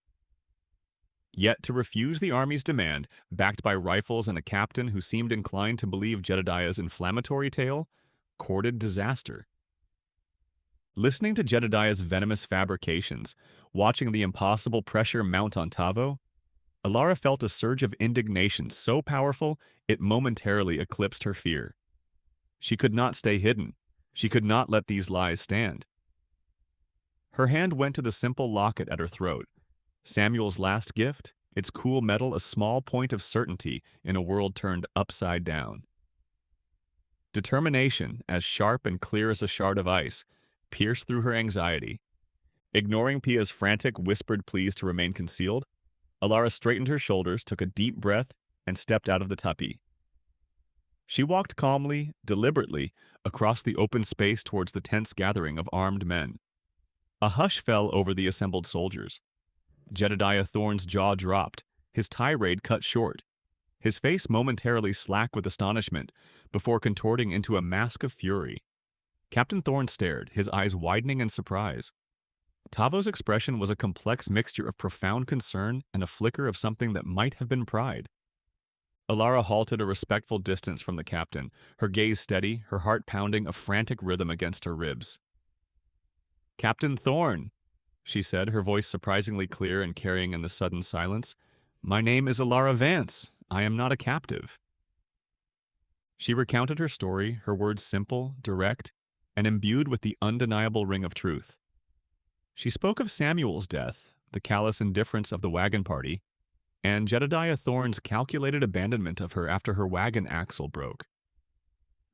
Yet to refuse the army's demand, backed by rifles and a captain who seemed inclined to believe Jedediah's inflammatory tale, courted disaster. Listening to Jedediah's venomous fabrications, watching the impossible pressure mount on Tavo, Alara felt a surge of indignation so powerful it momentarily eclipsed her fear. She could not stay hidden. She could not let these lies stand. Her hand went to the simple locket at her throat, Samuel's last gift, its cool metal a small point of certainty in a world turned upside down. Determination, as sharp and clear as a shard of ice, pierced through her anxiety. Ignoring Pia's frantic, whispered pleas to remain concealed, Alara straightened her shoulders, took a deep breath, and stepped out of the teepee. She walked calmly, deliberately, across the open space towards the tense gathering of armed men. A hush fell over the assembled soldiers. Jedediah Thorne's jaw dropped, his tirade cut short, his face momentarily slack with astonishment before contorting into a mask of fury. Captain Thorne stared, his eyes widening in surprise. Tavo's expression was a complex mixture of profound concern and a flicker of something that might have been pride. Alara halted a respectful distance from the captain, her gaze steady, her heart pounding a frantic rhythm against her ribs. "Captain Thorne," she said, her voice surprisingly clear and carrying in the sudden silence, "my name is Alara Vance. I am not a captive." She recounted her story, her words simple, direct, and imbued with the undeniable ring of truth. She spoke of Samuel's death, the callous indifference of the wagon party, and Jedediah Thorne's calculated abandonment of her after her wagon axle broke.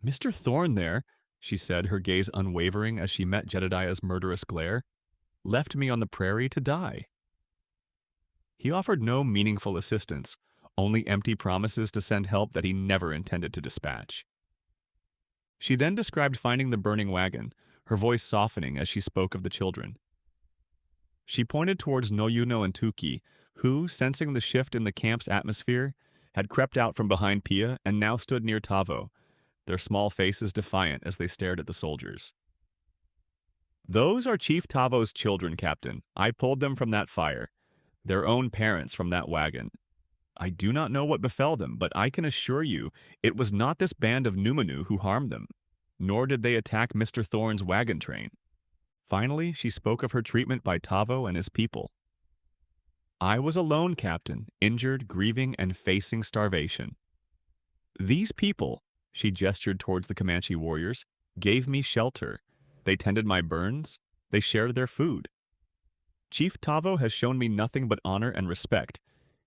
"Mr. Thorne there," she said, her gaze unwavering as she met Jedediah's murderous glare, "left me on the prairie to die." He offered no meaningful assistance, only empty promises to send help that he never intended to dispatch. She then described finding the burning wagon, her voice softening as she spoke of the children. She pointed towards Noyuno and Tuki, who, sensing the shift in the camp's atmosphere, had crept out from behind Pia and now stood near Tavo, their small faces defiant as they stared at the soldiers. "Those are Chief Tavo's children, Captain. I pulled them from that fire. Their own parents from that wagon. I do not know what befell them, but I can assure you it was not this band of Numanu who harmed them, nor did they attack Mr. Thorne's wagon train." Finally, she spoke of her treatment by Tavo and his people. "I was alone, Captain, injured, grieving, and facing starvation. These people," she gestured towards the Comanche warriors, "gave me shelter. They tended my burns. They shared their food. Chief Tavo has shown me nothing but honor and respect,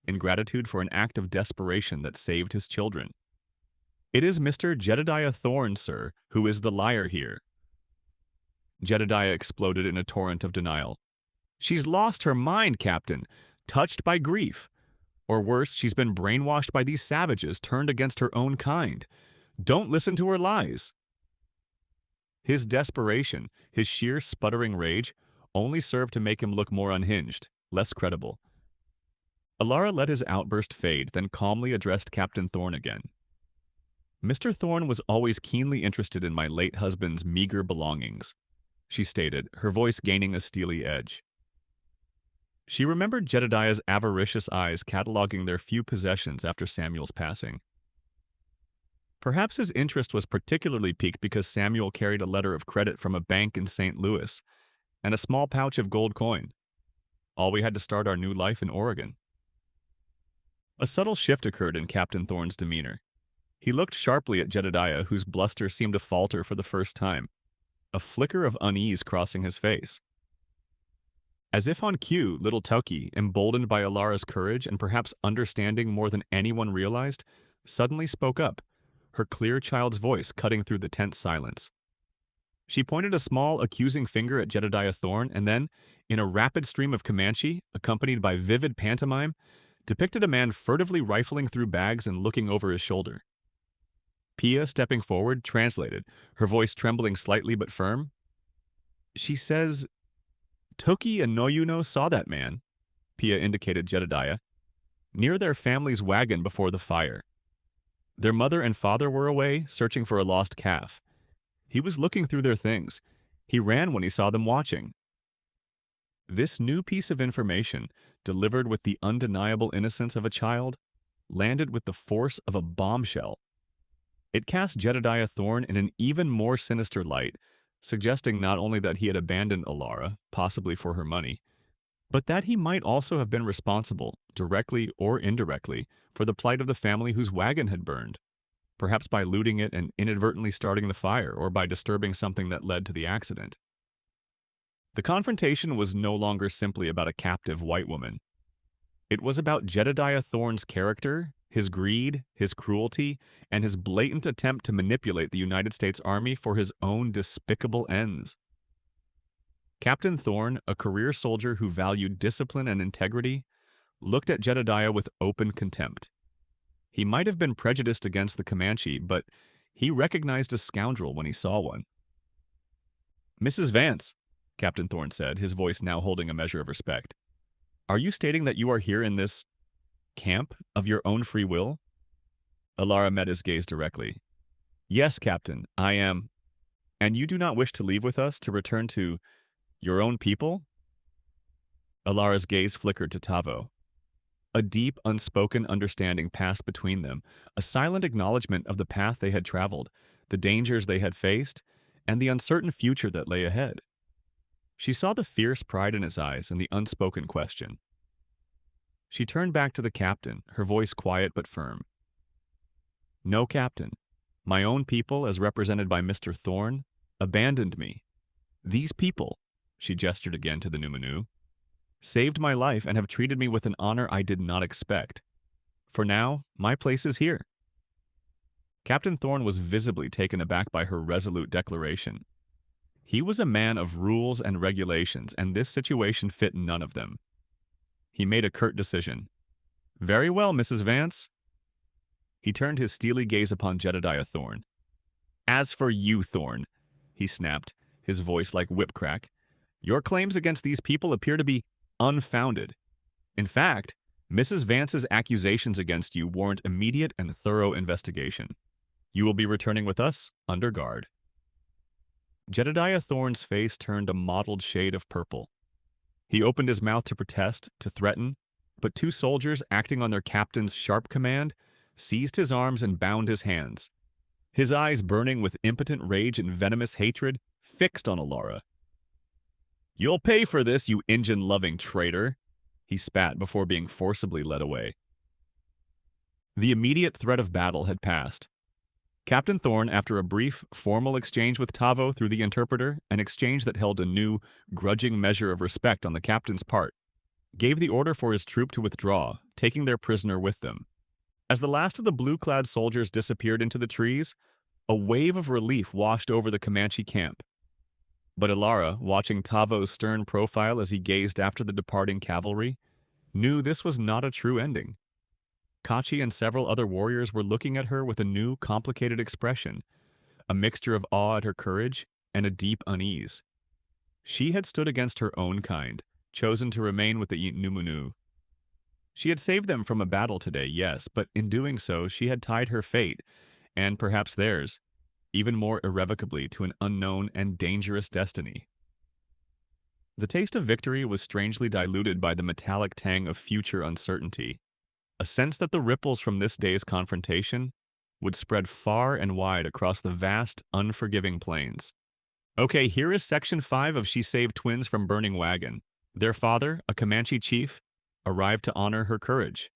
in gratitude for an act of desperation that saved his children. It is Mr. Jedediah Thorne, sir, who is the liar here." Jedediah exploded in a torrent of denial. "She's lost her mind, Captain, touched by grief. Or worse, she's been brainwashed by these savages turned against her own kind. Don't listen to her lies." His desperation, his sheer sputtering rage, only served to make him look more unhinged, less credible. Alara let his outburst fade, then calmly addressed Captain Thorne again. Mr. Thorne was always keenly interested in my late husband's meager belongings, she stated, her voice gaining a steely edge. She remembered Jedediah's avaricious eyes cataloging their few possessions after Samuel's passing. Perhaps his interest was particularly piqued because Samuel carried a letter of credit from a bank in St. Louis and a small pouch of gold coin. All we had to start our new life in Oregon. A subtle shift occurred in Captain Thorne's demeanor. He looked sharply at Jedediah, whose bluster seemed to falter for the first time, a flicker of unease crossing his face. As if on cue, little Tauki, emboldened by Alara's courage and perhaps understanding more than anyone realized, suddenly spoke up, her clear child's voice cutting through the tense silence. She pointed a small, accusing finger at Jedediah Thorne and then, in a rapid stream of Comanche, accompanied by vivid pantomime, depicted a man furtively rifling through bags and looking over his shoulder. Pia, stepping forward, translated, her voice trembling slightly but firm. She says, Toki and Noyuno saw that man, Pia indicated Jedediah, near their family's wagon before the fire. Their mother and father were away, searching for a lost calf. He was looking through their things. He ran when he saw them watching. This new piece of information, delivered with the undeniable innocence of a child, landed with the force of a bombshell. It cast Jedediah Thorne in an even more sinister light, suggesting not only that he had abandoned Alara, possibly for her money, but that he might also have been responsible, directly or indirectly, for the plight of the family whose wagon had burned, perhaps by looting it and inadvertently starting the fire, or by disturbing something that led to the accident. The confrontation was no longer simply about a captive white woman. It was about Jedediah Thorne's character, his greed, his cruelty, and his blatant attempt to manipulate the United States Army for his own despicable ends. Captain Thorne, a career soldier who valued discipline and integrity, looked at Jedediah with open contempt. He might have been prejudiced against the Comanche, but he recognized a scoundrel when he saw one. "Mrs. Vance," Captain Thorne said, his voice now holding a measure of respect, "are you stating that you are here in this camp of your own free will?" Alara met his gaze directly. "Yes, Captain, I am. And you do not wish to leave with us to return to your own people?" Alara's gaze flickered to Tavo. A deep, unspoken understanding passed between them, a silent acknowledgement of the path they had traveled, the dangers they had faced, and the uncertain future that lay ahead. She saw the fierce pride in his eyes and the unspoken question. She turned back to the captain, her voice quiet but firm. "No, Captain. My own people, as represented by Mr. Thorne, abandoned me. These people," she gestured again to the Numanu, "saved my life and have treated me with an honor I did not expect. For now, my place is here." Captain Thorne was visibly taken aback by her resolute declaration. He was a man of rules and regulations, and this situation fit none of them. He made a curt decision. "Very well, Mrs. Vance." He turned his steely gaze upon Jedediah Thorne. "As for you, Thorne," he snapped, his voice like whip crack, "your claims against these people appear to be unfounded. In fact, Mrs. Vance's accusations against you warrant immediate and thorough investigation. You will be returning with us under guard." Jedediah Thorne's face turned a mottled shade of purple. He opened his mouth to protest, to threaten, but two soldiers, acting on their captain's sharp command, seized his arms and bound his hands. His eyes, burning with impotent rage and venomous hatred, fixed on Alara. "You'll pay for this, you Injun-loving traitor," he spat before being forcibly led away. The immediate threat of battle had passed. Captain Thorne, after a brief, formal exchange with Tavo through the interpreter, an exchange that held a new, grudging measure of respect on the captain's part, gave the order for his troop to withdraw, taking their prisoner with them. As the last of the blue-clad soldiers disappeared into the trees, a wave of relief washed over the Comanche camp. But Alara, watching Tavo's stern profile as he gazed after the departing cavalry, knew this was not a true ending. Kachi and several other warriors were looking at her with a new, complicated expression, a mixture of awe at her courage and a deep unease. She had stood against her own kind, chosen to remain with the Numunu. She had saved them from a battle today, yes, but in doing so, she had tied her fate, and perhaps theirs, even more irrevocably to an unknown and dangerous destiny. The taste of victory was strangely diluted by the metallic tang of future uncertainty, a sense that the ripples from this day's confrontation would spread far and wide across the vast, unforgiving plains. Okay, here is section 5 of She Saved Twins from Burning Wagon. Their father, a Comanche chief, arrived to honor her courage.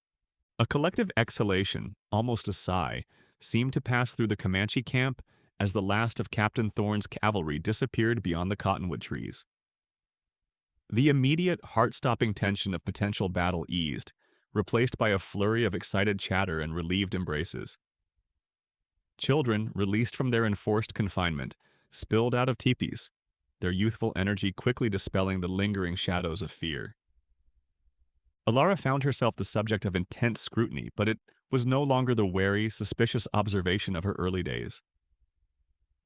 A collective exhalation, almost a sigh, seemed to pass through the Comanche camp as the last of Captain Thorne's cavalry disappeared beyond the cottonwood trees. The immediate, heart-stopping tension of potential battle eased, replaced by a flurry of excited chatter and relieved embraces. Children, released from their enforced confinement, spilled out of teepees, their youthful energy quickly dispelling the lingering shadows of fear. Alara found herself the subject of intense scrutiny, but it was no longer the wary, suspicious observation of her early days.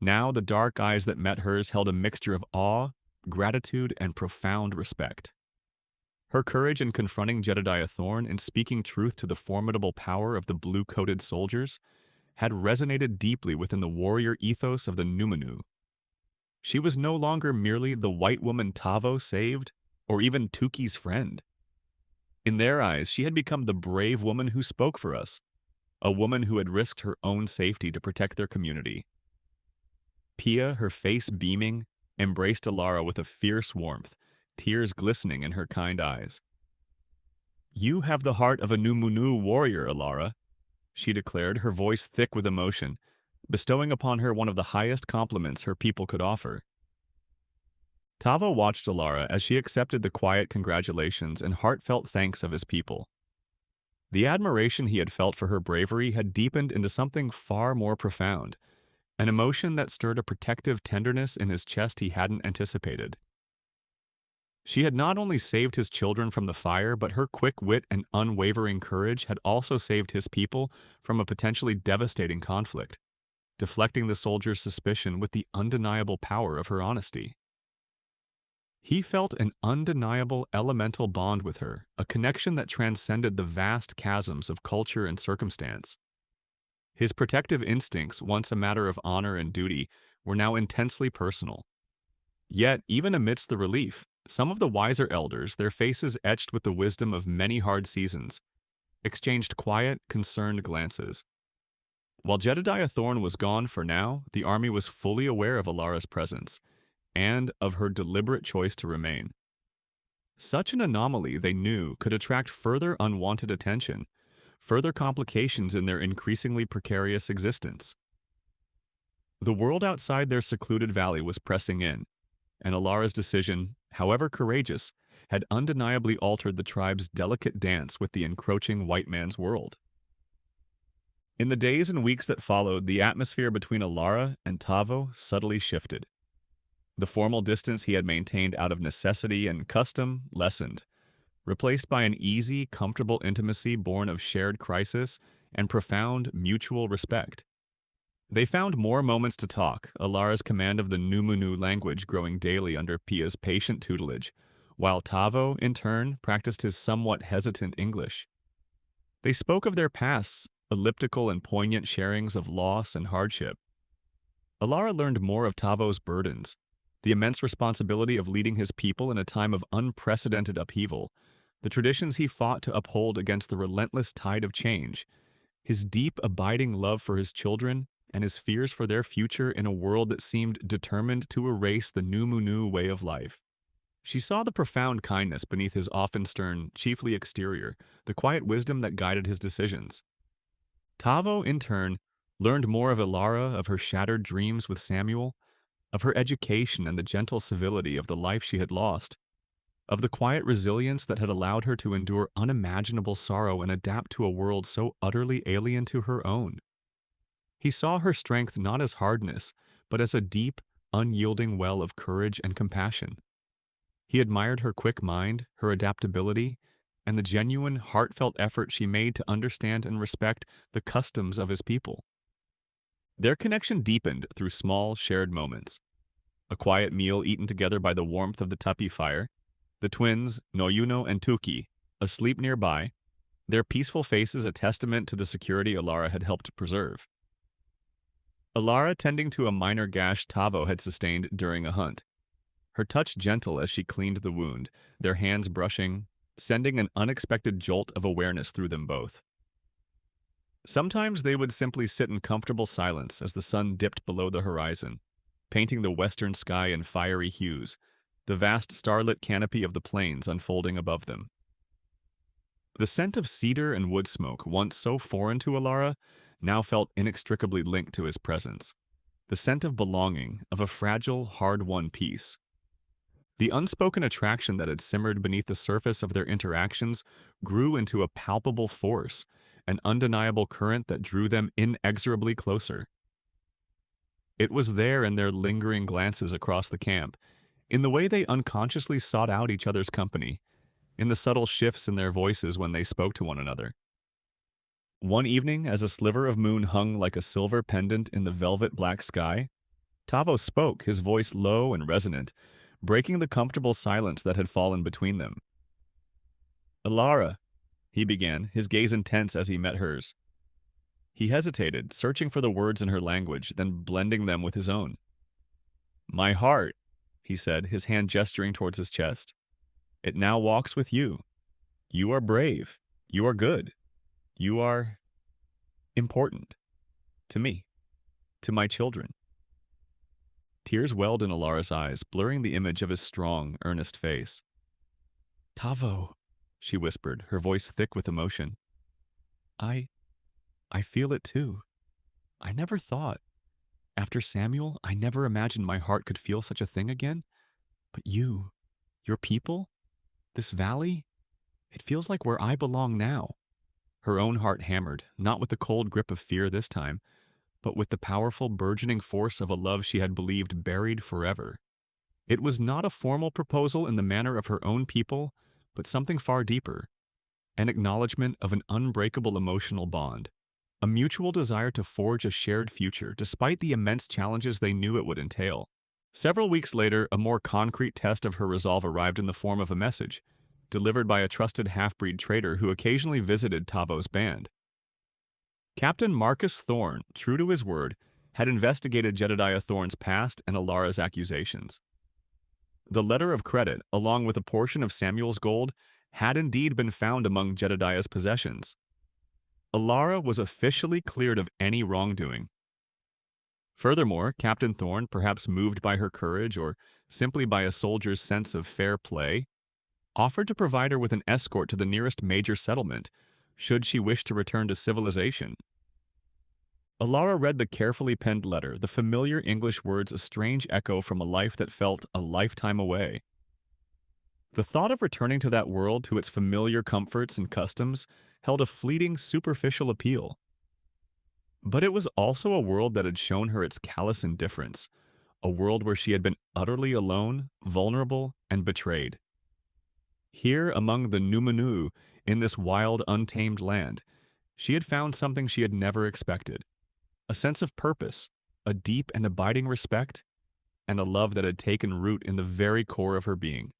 Now the dark eyes that met hers held a mixture of awe, gratitude, and profound respect. Her courage in confronting Jedediah Thorne and speaking truth to the formidable power of the blue-coated soldiers had resonated deeply within the warrior ethos of the Numanu. She was no longer merely the white woman Tavo saved, or even Tuki's friend. In their eyes, she had become the brave woman who spoke for us, a woman who had risked her own safety to protect their community. Pia, her face beaming, embraced Alara with a fierce warmth, tears glistening in her kind eyes. "You have the heart of a Numunu warrior, Alara," she declared, her voice thick with emotion, bestowing upon her one of the highest compliments her people could offer. Tavo watched Alara as she accepted the quiet congratulations and heartfelt thanks of his people. The admiration he had felt for her bravery had deepened into something far more profound, an emotion that stirred a protective tenderness in his chest he hadn't anticipated. She had not only saved his children from the fire, but her quick wit and unwavering courage had also saved his people from a potentially devastating conflict, deflecting the soldiers' suspicion with the undeniable power of her honesty. He felt an undeniable elemental bond with her, a connection that transcended the vast chasms of culture and circumstance. His protective instincts, once a matter of honor and duty, were now intensely personal. Yet, even amidst the relief, some of the wiser elders, their faces etched with the wisdom of many hard seasons, exchanged quiet, concerned glances. While Jedediah Thorne was gone for now, the army was fully aware of Alara's presence, and of her deliberate choice to remain. Such an anomaly, they knew, could attract further unwanted attention, further complications in their increasingly precarious existence. The world outside their secluded valley was pressing in, and Alara's decision, however courageous, had undeniably altered the tribe's delicate dance with the encroaching white man's world. In the days and weeks that followed, the atmosphere between Alara and Tavo subtly shifted. The formal distance he had maintained out of necessity and custom lessened, replaced by an easy, comfortable intimacy born of shared crisis and profound mutual respect. They found more moments to talk, Alara's command of the Numunu language growing daily under Pia's patient tutelage, while Tavo, in turn, practiced his somewhat hesitant English. They spoke of their pasts, elliptical and poignant sharings of loss and hardship. Alara learned more of Tavo's burdens, the immense responsibility of leading his people in a time of unprecedented upheaval, the traditions he fought to uphold against the relentless tide of change, his deep, abiding love for his children, and his fears for their future in a world that seemed determined to erase the Numunu way of life. She saw the profound kindness beneath his often stern, chiefly exterior, the quiet wisdom that guided his decisions. Tavo, in turn, learned more of Alara, of her shattered dreams with Samuel, of her education and the gentle civility of the life she had lost, of the quiet resilience that had allowed her to endure unimaginable sorrow and adapt to a world so utterly alien to her own. He saw her strength not as hardness, but as a deep, unyielding well of courage and compassion. He admired her quick mind, her adaptability, and the genuine, heartfelt effort she made to understand and respect the customs of his people. Their connection deepened through small, shared moments. A quiet meal eaten together by the warmth of the tupi fire, the twins, Noyuno and Tuki, asleep nearby, their peaceful faces a testament to the security Alara had helped preserve. Alara tending to a minor gash Tavo had sustained during a hunt, her touch gentle as she cleaned the wound, their hands brushing, sending an unexpected jolt of awareness through them both. Sometimes they would simply sit in comfortable silence as the sun dipped below the horizon, painting the western sky in fiery hues, the vast starlit canopy of the plains unfolding above them. The scent of cedar and wood smoke, once so foreign to Alara, now felt inextricably linked to his presence. The scent of belonging, of a fragile, hard-won peace. The unspoken attraction that had simmered beneath the surface of their interactions grew into a palpable force, an undeniable current that drew them inexorably closer. It was there in their lingering glances across the camp, in the way they unconsciously sought out each other's company, in the subtle shifts in their voices when they spoke to one another. One evening, as a sliver of moon hung like a silver pendant in the velvet black sky, Tavo spoke, his voice low and resonant, breaking the comfortable silence that had fallen between them. "Alara," he began, his gaze intense as he met hers. He hesitated, searching for the words in her language, then blending them with his own. "My heart," he said, his hand gesturing towards his chest. "It now walks with you. You are brave. You are good. You are important. To me. To my children." Tears welled in Alara's eyes, blurring the image of his strong, earnest face. "Tavo," she whispered, her voice thick with emotion. I feel it too. I never thought. After Samuel, I never imagined my heart could feel such a thing again. But you, your people, this valley, it feels like where I belong now." Her own heart hammered, not with the cold grip of fear this time, but with the powerful, burgeoning force of a love she had believed buried forever. It was not a formal proposal in the manner of her own people, but something far deeper, an acknowledgement of an unbreakable emotional bond, a mutual desire to forge a shared future despite the immense challenges they knew it would entail. Several weeks later, a more concrete test of her resolve arrived in the form of a message, delivered by a trusted half-breed trader who occasionally visited Tavo's band. Captain Marcus Thorne, true to his word, had investigated Jedediah Thorne's past and Alara's accusations. The letter of credit, along with a portion of Samuel's gold, had indeed been found among Jedediah's possessions. Alara was officially cleared of any wrongdoing. Furthermore, Captain Thorne, perhaps moved by her courage or simply by a soldier's sense of fair play, offered to provide her with an escort to the nearest major settlement, should she wish to return to civilization. Alara read the carefully penned letter, the familiar English words a strange echo from a life that felt a lifetime away. The thought of returning to that world, to its familiar comforts and customs, held a fleeting, superficial appeal. But it was also a world that had shown her its callous indifference, a world where she had been utterly alone, vulnerable, and betrayed. Here, among the Numanu, in this wild, untamed land, she had found something she had never expected. A sense of purpose, a deep and abiding respect, and a love that had taken root in the very core of her being.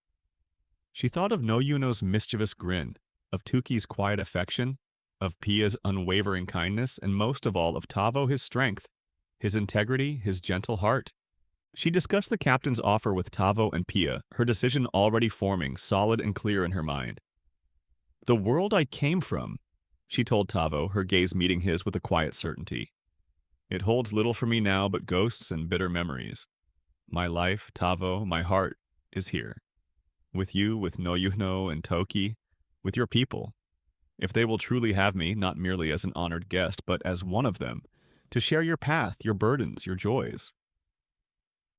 She thought of Noyuno's mischievous grin, of Tuki's quiet affection, of Pia's unwavering kindness, and most of all of Tavo, his strength, his integrity, his gentle heart. She discussed the captain's offer with Tavo and Pia, her decision already forming, solid and clear in her mind. "The world I came from," she told Tavo, her gaze meeting his with a quiet certainty. "It holds little for me now but ghosts and bitter memories. My life, Tavo, my heart, is here. With you, with Noyuno and Toki, with your people. If they will truly have me, not merely as an honored guest, but as one of them, to share your path, your burdens, your joys."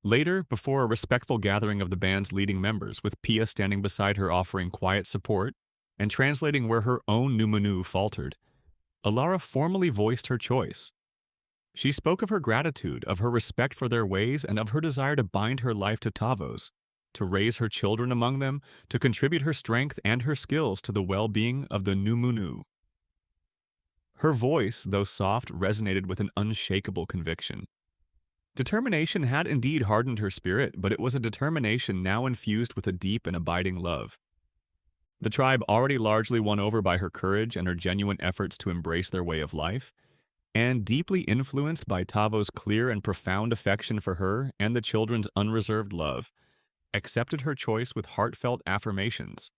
Later, before a respectful gathering of the band's leading members, with Pia standing beside her offering quiet support and translating where her own Numanu faltered, Alara formally voiced her choice. She spoke of her gratitude, of her respect for their ways, and of her desire to bind her life to Tavo's, to raise her children among them, to contribute her strength and her skills to the well-being of the Numunu. Her voice, though soft, resonated with an unshakable conviction. Determination had indeed hardened her spirit, but it was a determination now infused with a deep and abiding love. The tribe, already largely won over by her courage and her genuine efforts to embrace their way of life, and deeply influenced by Tavo's clear and profound affection for her and the children's unreserved love, accepted her choice with heartfelt affirmations.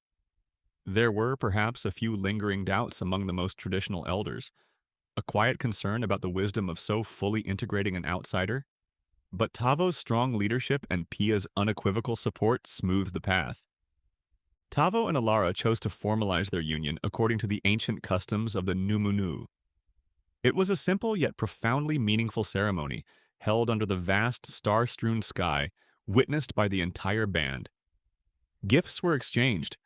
There were perhaps a few lingering doubts among the most traditional elders, a quiet concern about the wisdom of so fully integrating an outsider, but Tavo's strong leadership and Pia's unequivocal support smoothed the path. Tavo and Alara chose to formalize their union according to the ancient customs of the Numunu. It was a simple yet profoundly meaningful ceremony held under the vast, star-strewn sky, witnessed by the entire band. Gifts were exchanged: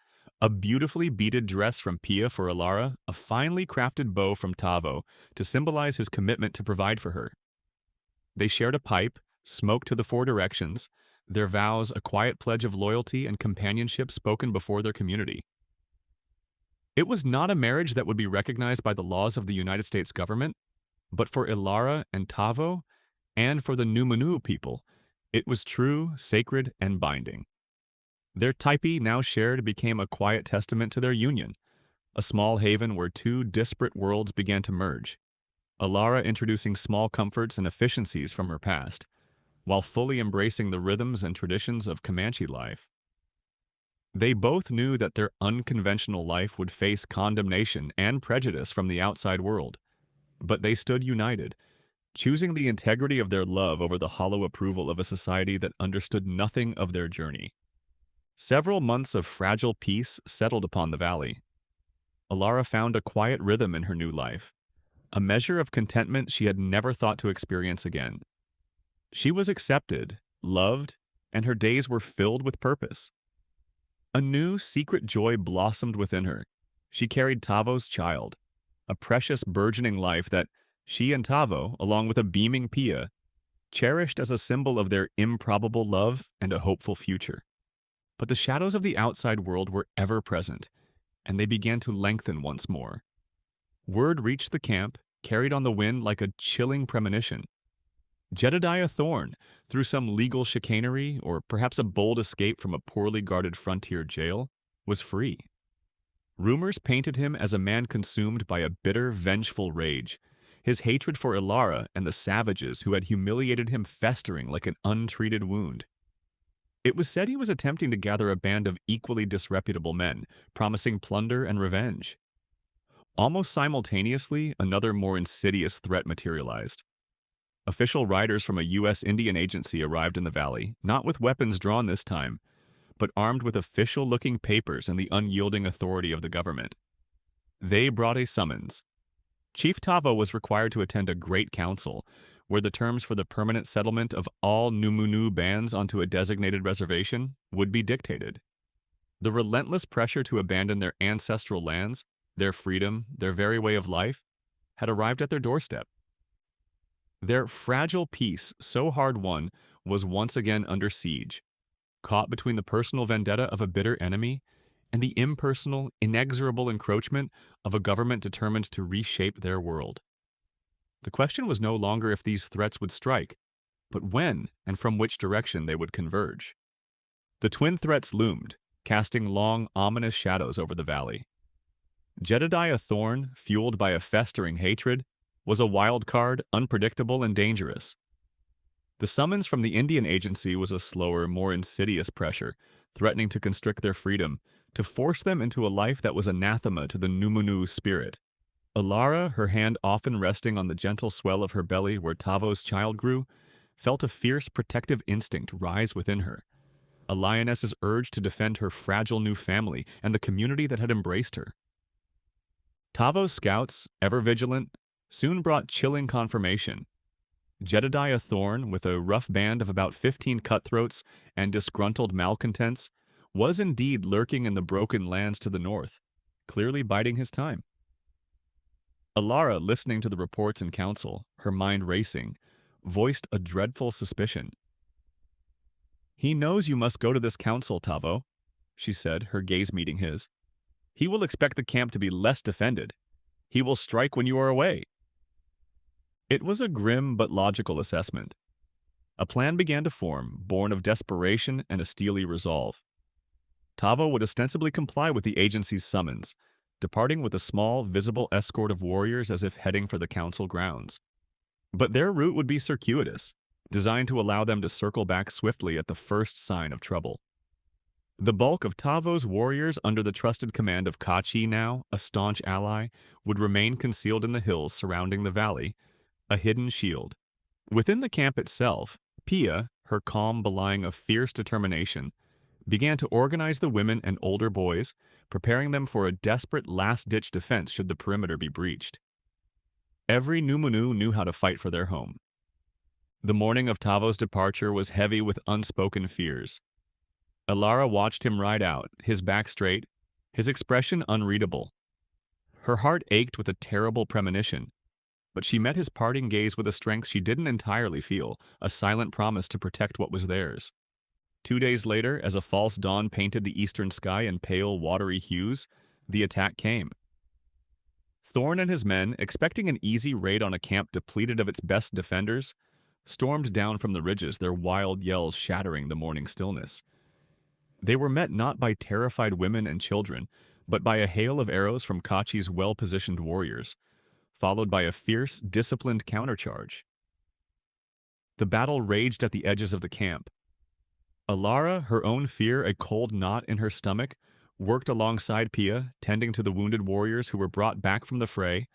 a beautifully beaded dress from Pia for Alara, a finely crafted bow from Tavo to symbolize his commitment to provide for her. They shared a pipe, smoked to the four directions, their vows a quiet pledge of loyalty and companionship spoken before their community. It was not a marriage that would be recognized by the laws of the United States government, but for Ilara and Tavo, and for the Numanu people, it was true, sacred, and binding. Their taipi, now shared, became a quiet testament to their union, a small haven where two disparate worlds began to merge. Alara introducing small comforts and efficiencies from her past, while fully embracing the rhythms and traditions of Comanche life. They both knew that their unconventional life would face condemnation and prejudice from the outside world, but they stood united, choosing the integrity of their love over the hollow approval of a society that understood nothing of their journey. Several months of fragile peace settled upon the valley. Alara found a quiet rhythm in her new life, a measure of contentment she had never thought to experience again. She was accepted, loved, and her days were filled with purpose. A new, secret joy blossomed within her. She carried Tavo's child, a precious, burgeoning life that she and Tavo, along with a beaming Pia, cherished as a symbol of their improbable love and a hopeful future. But the shadows of the outside world were ever present, and they began to lengthen once more. Word reached the camp, carried on the wind like a chilling premonition. Jedediah Thorne, through some legal chicanery or perhaps a bold escape from a poorly guarded frontier jail, was free. Rumors painted him as a man consumed by a bitter, vengeful rage, his hatred for Ilara and the savages who had humiliated him festering like an untreated wound. It was said he was attempting to gather a band of equally disreputable men, promising plunder and revenge. Almost simultaneously, another more insidious threat materialized. Official riders from a U.S. Indian agency arrived in the valley, not with weapons drawn this time, but armed with official-looking papers and the unyielding authority of the government. They brought a summons. Chief Tavo was required to attend a great council, where the terms for the permanent settlement of all Numunu bands onto a designated reservation would be dictated. The relentless pressure to abandon their ancestral lands, their freedom, their very way of life, had arrived at their doorstep. Their fragile peace, so hard won, was once again under siege, caught between the personal vendetta of a bitter enemy and the impersonal, inexorable encroachment of a government determined to reshape their world. The question was no longer if these threats would strike, but when and from which direction they would converge. The twin threats loomed, casting long, ominous shadows over the valley. Jedediah Thorne, fueled by a festering hatred, was a wild card, unpredictable and dangerous. The summons from the Indian agency was a slower, more insidious pressure, threatening to constrict their freedom, to force them into a life that was anathema to the Numunu spirit. Alara, her hand often resting on the gentle swell of her belly where Tavo's child grew, felt a fierce protective instinct rise within her, a lioness's urge to defend her fragile new family and the community that had embraced her. Tavo's scouts, ever vigilant, soon brought chilling confirmation. Jedediah Thorne, with a rough band of about 15 cutthroats and disgruntled malcontents, was indeed lurking in the broken lands to the north, clearly biding his time. Alara, listening to the reports in council, her mind racing, voiced a dreadful suspicion. "He knows you must go to this council, Tavo," she said, her gaze meeting his. "He will expect the camp to be less defended. He will strike when you are away." It was a grim but logical assessment. A plan began to form, born of desperation and a steely resolve. Tavo would ostensibly comply with the agency's summons, departing with a small, visible escort of warriors as if heading for the council grounds. But their route would be circuitous, designed to allow them to circle back swiftly at the first sign of trouble. The bulk of Tavo's warriors, under the trusted command of Kachi now, a staunch ally, would remain concealed in the hills surrounding the valley, a hidden shield. Within the camp itself, Pia, her calm belying of fierce determination, began to organize the women and older boys, preparing them for a desperate last-ditch defense should the perimeter be breached. Every Numunu knew how to fight for their home. The morning of Tavo's departure was heavy with unspoken fears. Alara watched him ride out, his back straight, his expression unreadable. Her heart ached with a terrible premonition, but she met his parting gaze with a strength she didn't entirely feel, a silent promise to protect what was theirs. 2 days later, as a false dawn painted the eastern sky in pale, watery hues, the attack came. Thorn and his men, expecting an easy raid on a camp depleted of its best defenders, stormed down from the ridges, their wild yells shattering the morning stillness. They were met not by terrified women and children, but by a hail of arrows from Kachi's well-positioned warriors, followed by a fierce, disciplined countercharge. The battle raged at the edges of the camp. Alara, her own fear a cold knot in her stomach, worked alongside Pia, tending to the wounded warriors who were brought back from the fray,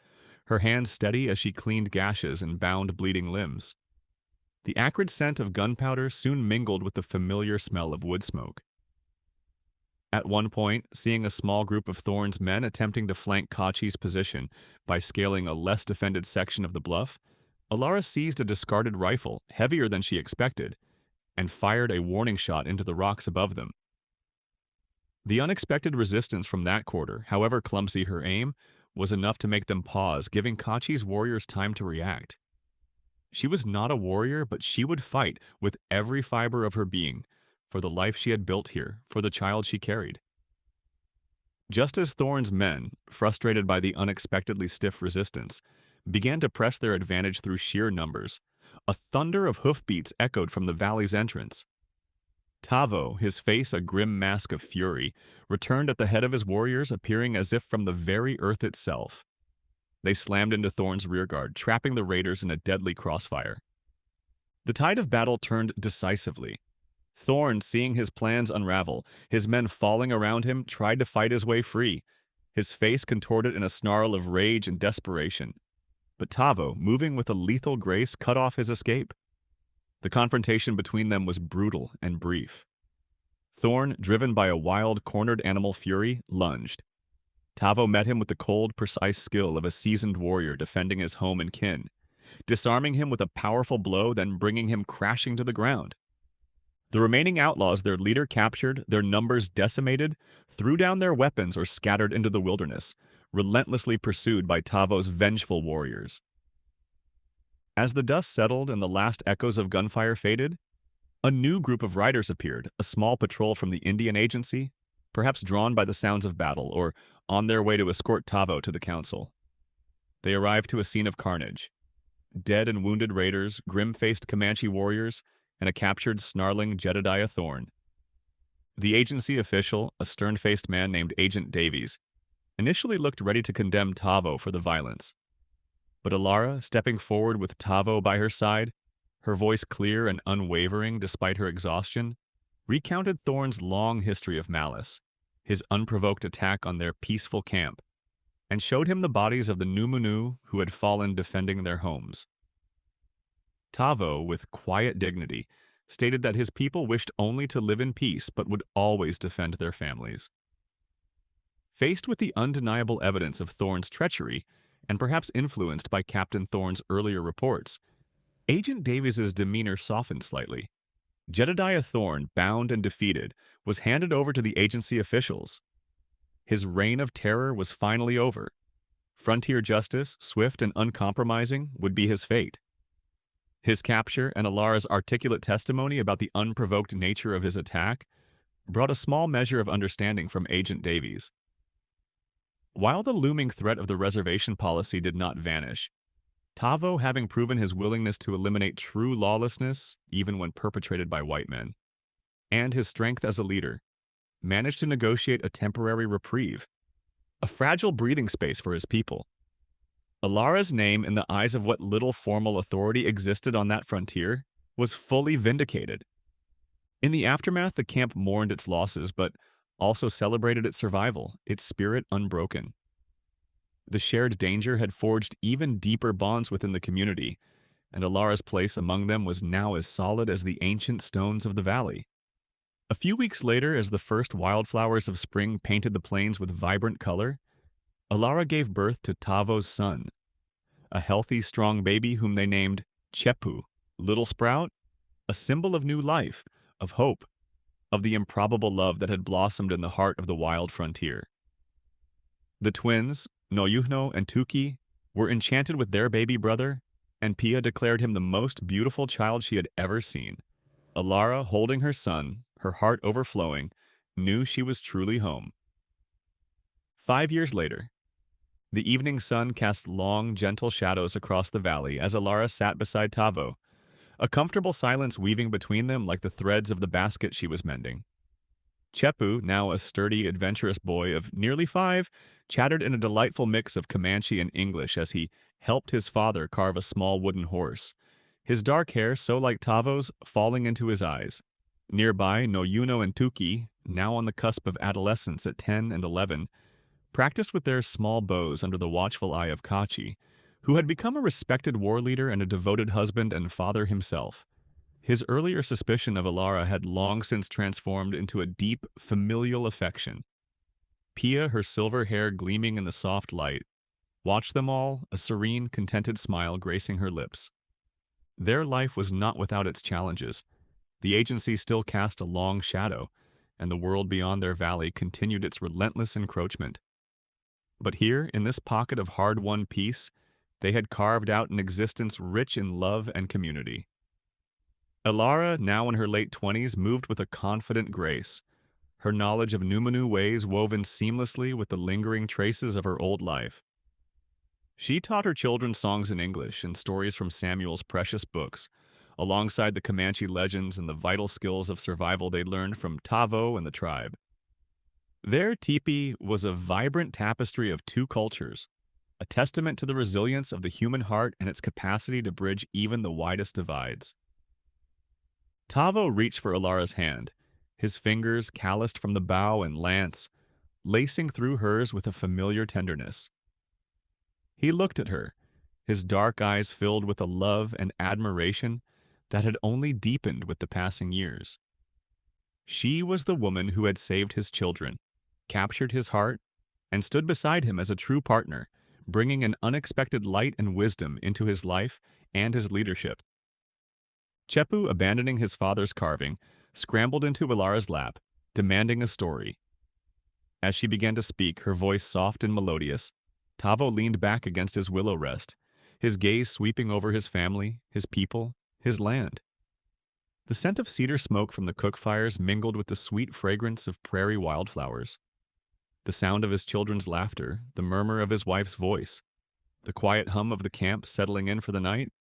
her hands steady as she cleaned gashes and bound bleeding limbs. The acrid scent of gunpowder soon mingled with the familiar smell of wood smoke. At one point, seeing a small group of Thorn's men attempting to flank Kachi's position by scaling a less defended section of the bluff, Alara seized a discarded rifle, heavier than she expected, and fired a warning shot into the rocks above them. The unexpected resistance from that quarter, however clumsy her aim, was enough to make them pause, giving Kachi's warriors time to react. She was not a warrior, but she would fight with every fiber of her being, for the life she had built here, for the child she carried. Just as Thorn's men, frustrated by the unexpectedly stiff resistance, began to press their advantage through sheer numbers, a thunder of hoofbeats echoed from the valley's entrance. Tavo, his face a grim mask of fury, returned at the head of his warriors, appearing as if from the very earth itself. They slammed into Thorn's rearguard, trapping the raiders in a deadly crossfire. The tide of battle turned decisively. Thorn, seeing his plans unravel, his men falling around him, tried to fight his way free, his face contorted in a snarl of rage and desperation. But Tavo, moving with a lethal grace, cut off his escape. The confrontation between them was brutal and brief. Thorn, driven by a wild, cornered animal fury, lunged. Tavo met him with the cold, precise skill of a seasoned warrior defending his home and kin, disarming him with a powerful blow, then bringing him crashing to the ground. The remaining outlaws their leader captured, their numbers decimated, threw down their weapons or scattered into the wilderness, relentlessly pursued by Tavo's vengeful warriors. As the dust settled and the last echoes of gunfire faded, a new group of riders appeared, a small patrol from the Indian agency, perhaps drawn by the sounds of battle or on their way to escort Tavo to the council. They arrived to a scene of carnage. Dead and wounded raiders, grim-faced Comanche warriors, and a captured, snarling Jedediah Thorn. The agency official, a stern-faced man named Agent Davies, initially looked ready to condemn Tavo for the violence. But Alara, stepping forward with Tavo by her side, her voice clear and unwavering despite her exhaustion, recounted Thorn's long history of malice, his unprovoked attack on their peaceful camp, and showed him the bodies of the Numunu who had fallen defending their homes. Tavo, with quiet dignity, stated that his people wished only to live in peace but would always defend their families. Faced with the undeniable evidence of Thorn's treachery, and perhaps influenced by Captain Thorn's earlier reports, Agent Davies's demeanor softened slightly. Jedediah Thorn, bound and defeated, was handed over to the agency officials. His reign of terror was finally over. Frontier justice, swift and uncompromising, would be his fate. His capture and Alara's articulate testimony about the unprovoked nature of his attack brought a small measure of understanding from Agent Davies. While the looming threat of the reservation policy did not vanish, Tavo, having proven his willingness to eliminate true lawlessness, even when perpetrated by white men, and his strength as a leader, managed to negotiate a temporary reprieve, a fragile breathing space for his people. Alara's name, in the eyes of what little formal authority existed on that frontier, was fully vindicated. In the aftermath, the camp mourned its losses, but also celebrated its survival, its spirit unbroken. The shared danger had forged even deeper bonds within the community, and Alara's place among them was now as solid as the ancient stones of the valley. A few weeks later, as the first wildflowers of spring painted the plains with vibrant color, Alara gave birth to Tavo's son, a healthy, strong baby whom they named Chepu, Little Sprout, a symbol of new life, of hope, of the improbable love that had blossomed in the heart of the wild frontier. The twins, Noyuhno and Tuki, were enchanted with their baby brother, and Pia declared him the most beautiful child she had ever seen. Alara, holding her son, her heart overflowing, knew she was truly home. 5 years later, the evening sun cast long, gentle shadows across the valley as Alara sat beside Tavo, a comfortable silence weaving between them like the threads of the basket she was mending. Chepu, now a sturdy, adventurous boy of nearly 5, chattered in a delightful mix of Comanche and English as he helped his father carve a small wooden horse, his dark hair, so like Tavo's, falling into his eyes. Nearby, Noyuno and Tuki, now on the cusp of adolescence at 10 and 11, practiced with their small bows under the watchful eye of Kachi, who had become a respected war leader and a devoted husband and father himself. His earlier suspicion of Alara had long since transformed into a deep, familial affection. Pia, her silver hair gleaming in the soft light, watched them all, a serene, contented smile gracing her lips. Their life was not without its challenges. The agency still cast a long shadow, and the world beyond their valley continued its relentless encroachment. But here, in this pocket of hard-won peace, they had carved out an existence rich in love and community. Alara, now in her late 20s, moved with a confident grace, her knowledge of Numanu ways woven seamlessly with the lingering traces of her old life. She taught her children songs in English and stories from Samuel's precious books, alongside the Comanche legends and the vital skills of survival they learned from Tavo and the tribe. Their teepee was a vibrant tapestry of two cultures, a testament to the resilience of the human heart and its capacity to bridge even the widest divides. Tavo reached for Alara's hand, his fingers calloused from the bow and lance, lacing through hers with a familiar tenderness. He looked at her, his dark eyes filled with a love and admiration that had only deepened with the passing years. She was the woman who had saved his children, captured his heart, and stood beside him as a true partner, bringing an unexpected light and wisdom into his life and his leadership. Chepu, abandoning his father's carving, scrambled into Alara's lap, demanding a story. As she began to speak, her voice soft and melodious, Tavo leaned back against his willow rest, his gaze sweeping over his family, his people, his land. The scent of cedar smoke from the cook fires mingled with the sweet fragrance of prairie wildflowers. The sound of his children's laughter, the murmur of his wife's voice, the quiet hum of the camp settling in for the night.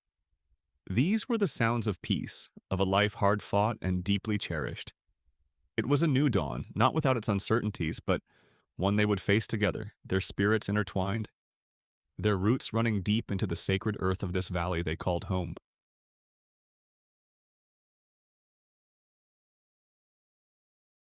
These were the sounds of peace, of a life hard fought and deeply cherished. It was a new dawn, not without its uncertainties, but one they would face together, their spirits intertwined, their roots running deep into the sacred earth of this valley they called home.